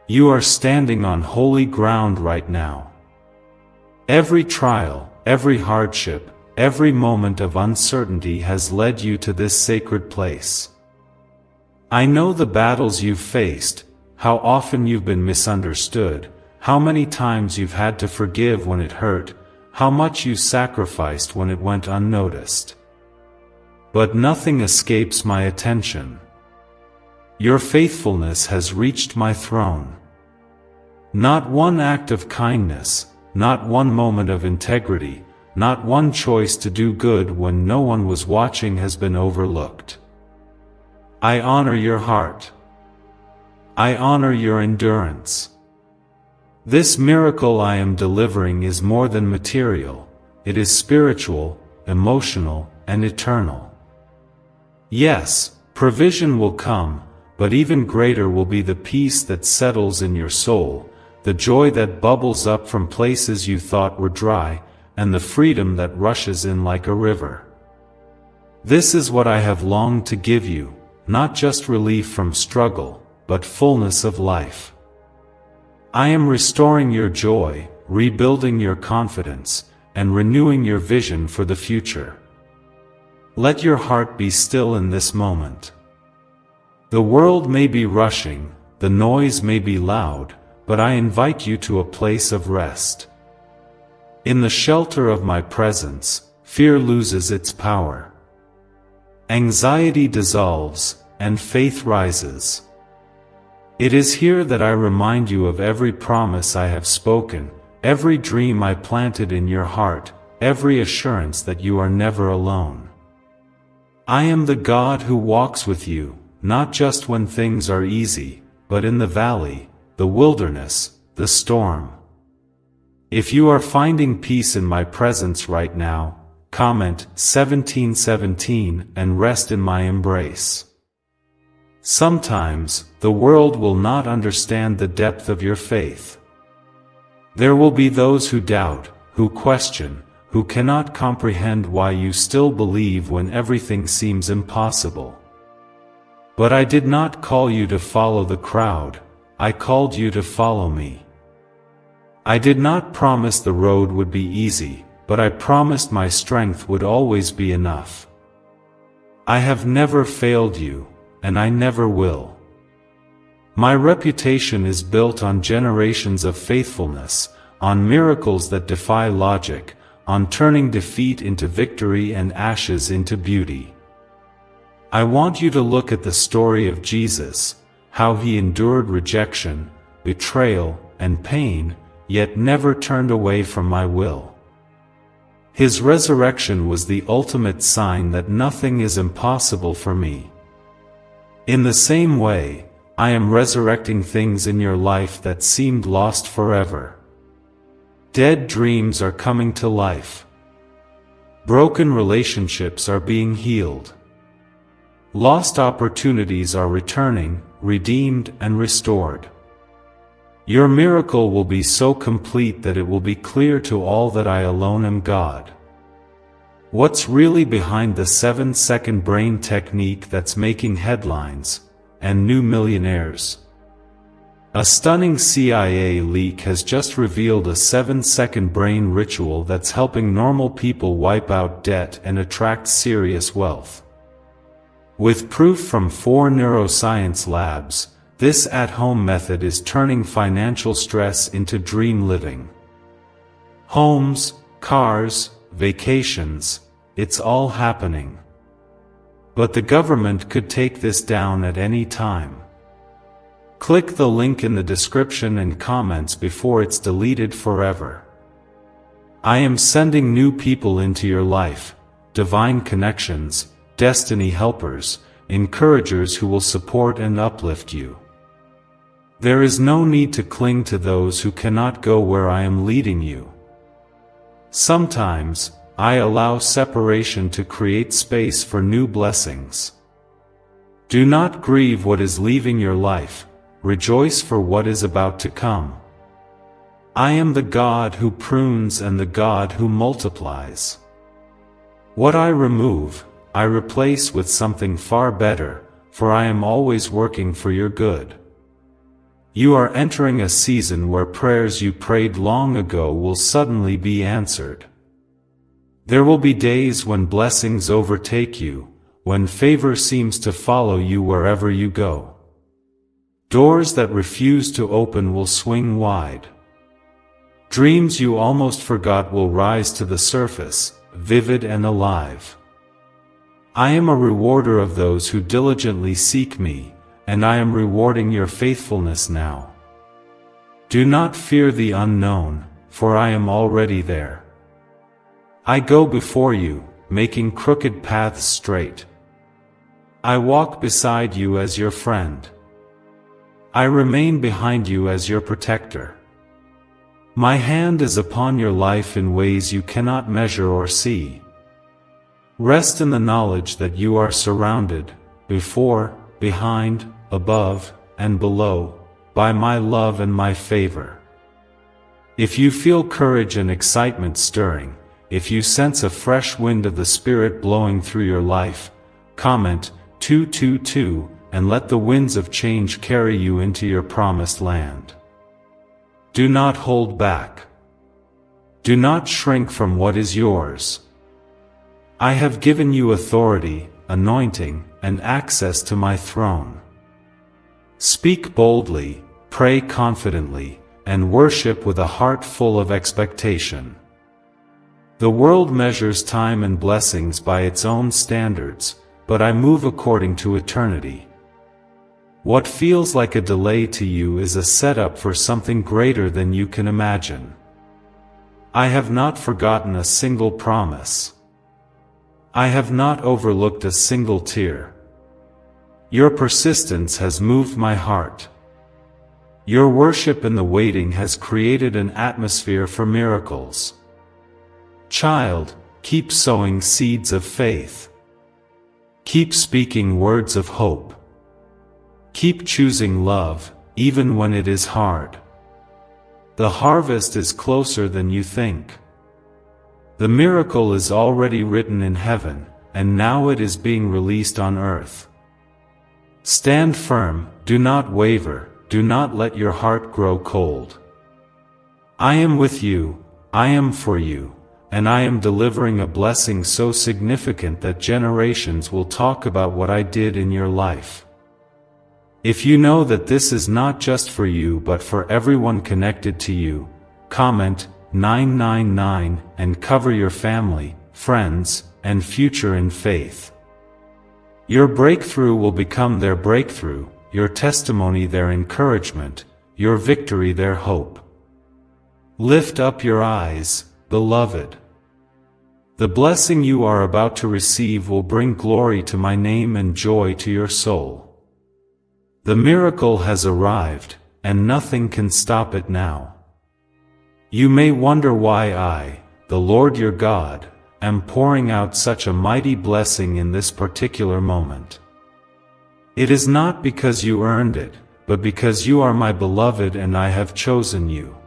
You are standing on holy ground right now. Every trial, every hardship, every moment of uncertainty has led you to this sacred place. I know the battles you've faced, how often you've been misunderstood, how many times you've had to forgive when it hurt, how much you sacrificed when it went unnoticed. But nothing escapes my attention. Your faithfulness has reached my throne. Not one act of kindness, not one moment of integrity, not one choice to do good when no one was watching has been overlooked. I honor your heart. I honor your endurance. This miracle I am delivering is more than material, it is spiritual, emotional, and eternal. Yes, provision will come, but even greater will be the peace that settles in your soul, the joy that bubbles up from places you thought were dry, and the freedom that rushes in like a river. This is what I have longed to give you, not just relief from struggle, but fullness of life. I am restoring your joy, rebuilding your confidence, and renewing your vision for the future. Let your heart be still in this moment. The world may be rushing, the noise may be loud, but I invite you to a place of rest. In the shelter of my presence, fear loses its power. Anxiety dissolves, and faith rises. It is here that I remind you of every promise I have spoken, every dream I planted in your heart, every assurance that you are never alone. I am the God who walks with you, not just when things are easy, but in the valley, the wilderness, the storm. If you are finding peace in my presence right now, comment 1717 and rest in my embrace. Sometimes, the world will not understand the depth of your faith. There will be those who doubt, who question, who cannot comprehend why you still believe when everything seems impossible. But I did not call you to follow the crowd, I called you to follow me. I did not promise the road would be easy, but I promised my strength would always be enough. I have never failed you, and I never will. My reputation is built on generations of faithfulness, on miracles that defy logic, on turning defeat into victory and ashes into beauty. I want you to look at the story of Jesus, how he endured rejection, betrayal, and pain, yet never turned away from my will. His resurrection was the ultimate sign that nothing is impossible for me. In the same way, I am resurrecting things in your life that seemed lost forever. Dead dreams are coming to life. Broken relationships are being healed. Lost opportunities are returning, redeemed and restored. Your miracle will be so complete that it will be clear to all that I alone am God. What's really behind the 7-second brain technique that's making headlines, and new millionaires? A stunning CIA leak has just revealed a 7-second brain ritual that's helping normal people wipe out debt and attract serious wealth. With proof from 4 neuroscience labs, this at-home method is turning financial stress into dream living. Homes, cars, vacations, it's all happening. But the government could take this down at any time. Click the link in the description and comments before it's deleted forever. I am sending new people into your life, divine connections, destiny helpers, encouragers who will support and uplift you. There is no need to cling to those who cannot go where I am leading you. Sometimes, I allow separation to create space for new blessings. Do not grieve what is leaving your life, rejoice for what is about to come. I am the God who prunes and the God who multiplies. What I remove, I replace with something far better, for I am always working for your good. You are entering a season where prayers you prayed long ago will suddenly be answered. There will be days when blessings overtake you, when favor seems to follow you wherever you go. Doors that refuse to open will swing wide. Dreams you almost forgot will rise to the surface, vivid and alive. I am a rewarder of those who diligently seek me, and I am rewarding your faithfulness now. Do not fear the unknown, for I am already there. I go before you, making crooked paths straight. I walk beside you as your friend. I remain behind you as your protector. My hand is upon your life in ways you cannot measure or see. Rest in the knowledge that you are surrounded, before, behind, above, and below, by my love and my favor. If you feel courage and excitement stirring, if you sense a fresh wind of the Spirit blowing through your life, comment 222 and let the winds of change carry you into your promised land. Do not hold back. Do not shrink from what is yours. I have given you authority, anointing, and access to my throne. Speak boldly, pray confidently, and worship with a heart full of expectation. The world measures time and blessings by its own standards, but I move according to eternity. What feels like a delay to you is a setup for something greater than you can imagine. I have not forgotten a single promise. I have not overlooked a single tear. Your persistence has moved my heart. Your worship in the waiting has created an atmosphere for miracles. Child, keep sowing seeds of faith. Keep speaking words of hope. Keep choosing love, even when it is hard. The harvest is closer than you think. The miracle is already written in heaven, and now it is being released on earth. Stand firm, do not waver, do not let your heart grow cold. I am with you, I am for you, and I am delivering a blessing so significant that generations will talk about what I did in your life. If you know that this is not just for you but for everyone connected to you, comment 999 and cover your family, friends, and future in faith. Your breakthrough will become their breakthrough, your testimony their encouragement, your victory their hope. Lift up your eyes, beloved. The blessing you are about to receive will bring glory to my name and joy to your soul. The miracle has arrived, and nothing can stop it now. You may wonder why I, the Lord your God, am pouring out such a mighty blessing in this particular moment. It is not because you earned it, but because you are my beloved and I have chosen you.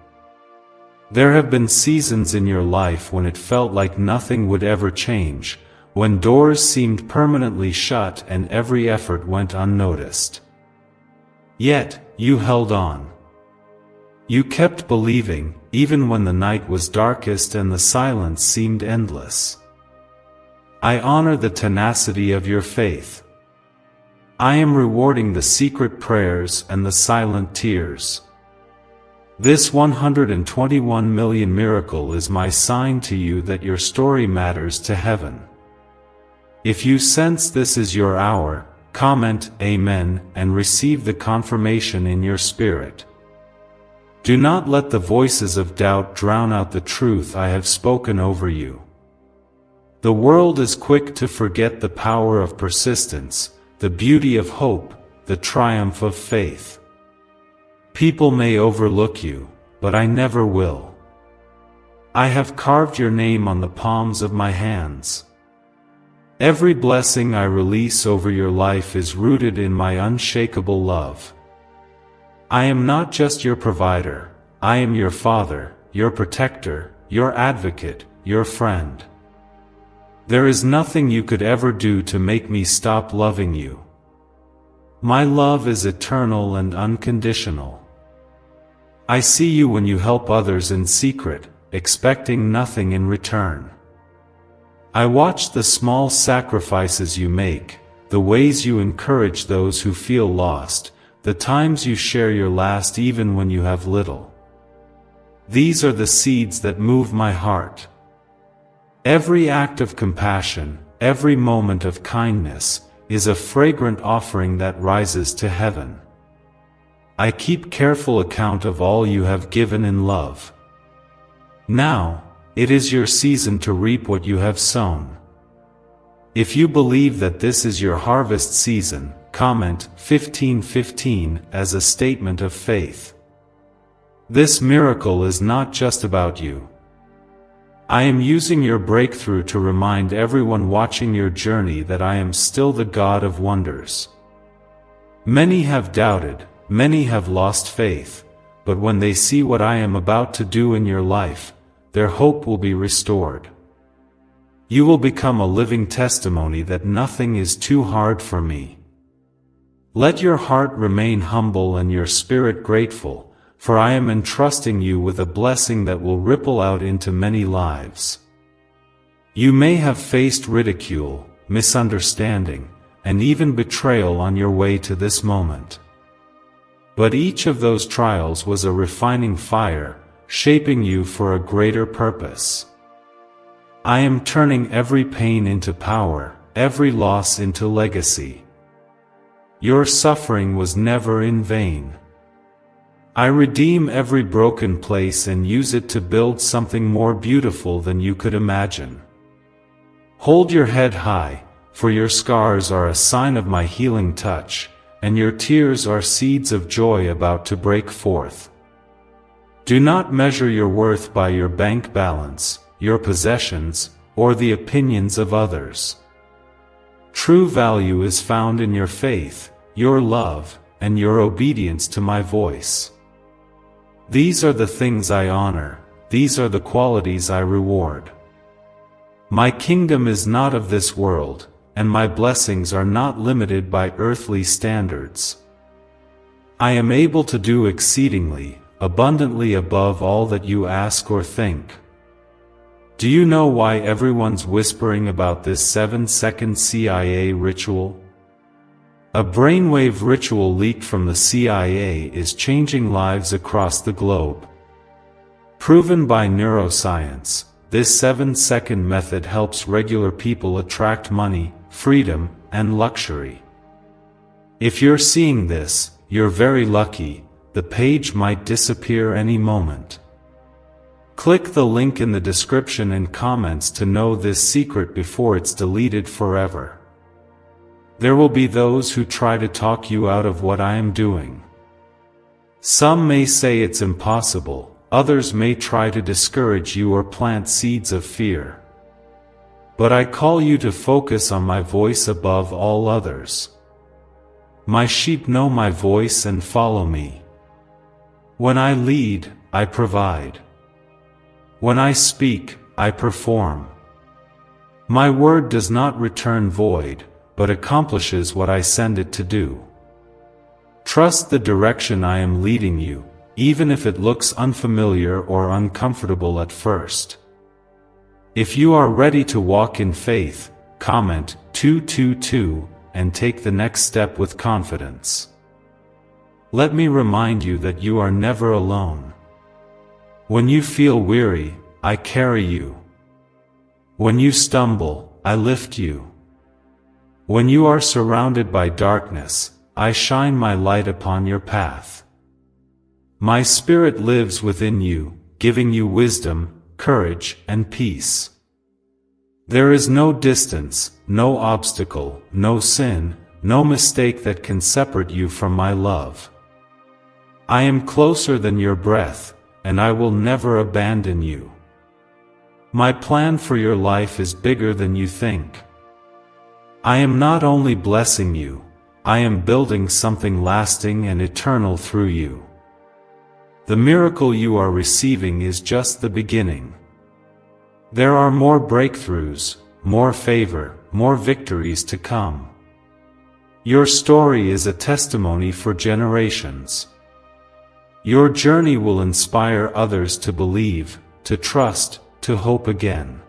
There have been seasons in your life when it felt like nothing would ever change, when doors seemed permanently shut and every effort went unnoticed. Yet, you held on. You kept believing, even when the night was darkest and the silence seemed endless. I honor the tenacity of your faith. I am rewarding the secret prayers and the silent tears. This 121 million miracle is my sign to you that your story matters to heaven. If you sense this is your hour, comment Amen and receive the confirmation in your spirit. Do not let the voices of doubt drown out the truth I have spoken over you. The world is quick to forget the power of persistence, the beauty of hope, the triumph of faith. People may overlook you, but I never will. I have carved your name on the palms of my hands. Every blessing I release over your life is rooted in my unshakable love. I am not just your provider, I am your father, your protector, your advocate, your friend. There is nothing you could ever do to make me stop loving you. My love is eternal and unconditional. I see you when you help others in secret, expecting nothing in return. I watch the small sacrifices you make, the ways you encourage those who feel lost, the times you share your last even when you have little. These are the seeds that move my heart. Every act of compassion, every moment of kindness, is a fragrant offering that rises to heaven. I keep careful account of all you have given in love. Now, it is your season to reap what you have sown. If you believe that this is your harvest season, comment 1515 as a statement of faith. This miracle is not just about you. I am using your breakthrough to remind everyone watching your journey that I am still the God of wonders. Many have doubted, many have lost faith, but when they see what I am about to do in your life, their hope will be restored. You will become a living testimony that nothing is too hard for me. Let your heart remain humble and your spirit grateful, for I am entrusting you with a blessing that will ripple out into many lives. You may have faced ridicule, misunderstanding, and even betrayal on your way to this moment. But each of those trials was a refining fire, shaping you for a greater purpose. I am turning every pain into power, every loss into legacy. Your suffering was never in vain. I redeem every broken place and use it to build something more beautiful than you could imagine. Hold your head high, for your scars are a sign of my healing touch, and your tears are seeds of joy about to break forth. Do not measure your worth by your bank balance, your possessions, or the opinions of others. True value is found in your faith, your love, and your obedience to my voice. These are the things I honor, these are the qualities I reward. My kingdom is not of this world, and my blessings are not limited by earthly standards. I am able to do exceedingly, abundantly above all that you ask or think. Do you know why everyone's whispering about this 7-second CIA ritual? A brainwave ritual leaked from the CIA is changing lives across the globe. Proven by neuroscience, this 7-second method helps regular people attract money, freedom, and luxury. If you're seeing this, you're very lucky. The page might disappear any moment. Click the link in the description and comments to know this secret before it's deleted forever. There will be those who try to talk you out of what I am doing. Some may say it's impossible, others may try to discourage you or plant seeds of fear. But I call you to focus on my voice above all others. My sheep know my voice and follow me. When I lead, I provide. When I speak, I perform. My word does not return void, but accomplishes what I send it to do. Trust the direction I am leading you, even if it looks unfamiliar or uncomfortable at first. If you are ready to walk in faith, comment 222 and take the next step with confidence. Let me remind you that you are never alone. When you feel weary, I carry you. When you stumble, I lift you. When you are surrounded by darkness, I shine my light upon your path. My spirit lives within you, giving you wisdom, courage, and peace. There is no distance, no obstacle, no sin, no mistake that can separate you from my love. I am closer than your breath, and I will never abandon you. My plan for your life is bigger than you think. I am not only blessing you, I am building something lasting and eternal through you. The miracle you are receiving is just the beginning. There are more breakthroughs, more favor, more victories to come. Your story is a testimony for generations. Your journey will inspire others to believe, to trust, to hope again.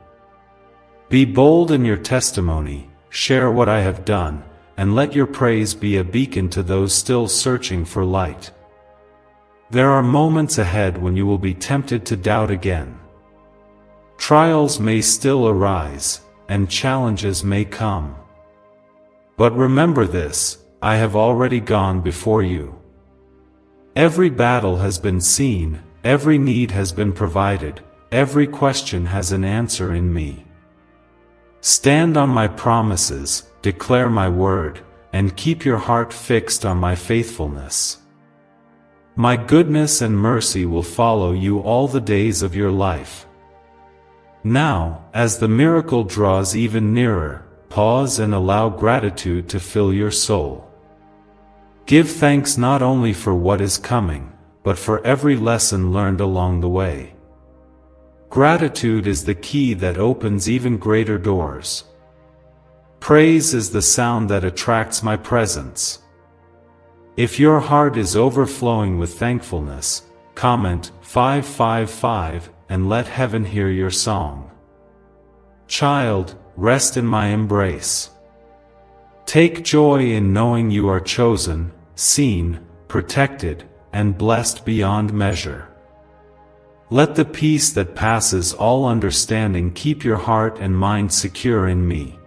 Be bold in your testimony, share what I have done, and let your praise be a beacon to those still searching for light. There are moments ahead when you will be tempted to doubt again. Trials may still arise, and challenges may come. But remember this, I have already gone before you. Every battle has been seen, every need has been provided, every question has an answer in me. Stand on my promises, declare my word, and keep your heart fixed on my faithfulness. My goodness and mercy will follow you all the days of your life. Now, as the miracle draws even nearer, pause and allow gratitude to fill your soul. Give thanks not only for what is coming, but for every lesson learned along the way. Gratitude is the key that opens even greater doors. Praise is the sound that attracts my presence. If your heart is overflowing with thankfulness, comment 555 and let heaven hear your song. Child, rest in my embrace. Take joy in knowing you are chosen, seen, protected, and blessed beyond measure. Let the peace that passes all understanding keep your heart and mind secure in me.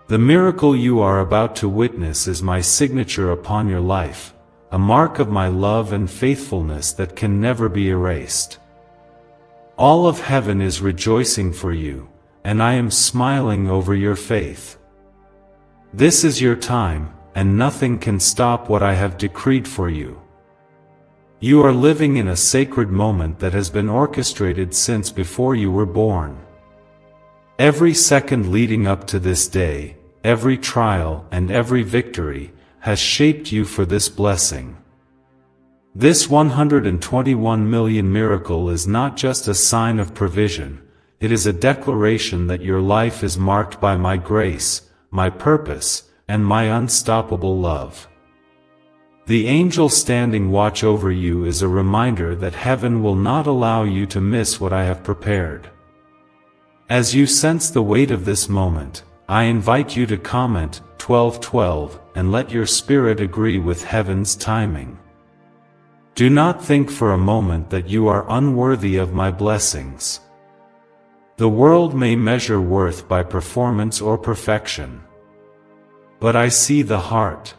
The miracle you are about to witness is my signature upon your life, a mark of my love and faithfulness that can never be erased. All of heaven is rejoicing for you, and I am smiling over your faith. This is your time, and nothing can stop what I have decreed for you. You are living in a sacred moment that has been orchestrated since before you were born. Every second leading up to this day, every trial and every victory, has shaped you for this blessing. This 121 million miracle is not just a sign of provision, it is a declaration that your life is marked by my grace, my purpose, and my unstoppable love. The angel standing watch over you is a reminder that heaven will not allow you to miss what I have prepared. As you sense the weight of this moment, I invite you to comment 1212 and let your spirit agree with heaven's timing. Do not think for a moment that you are unworthy of my blessings. The world may measure worth by performance or perfection. But I see the heart.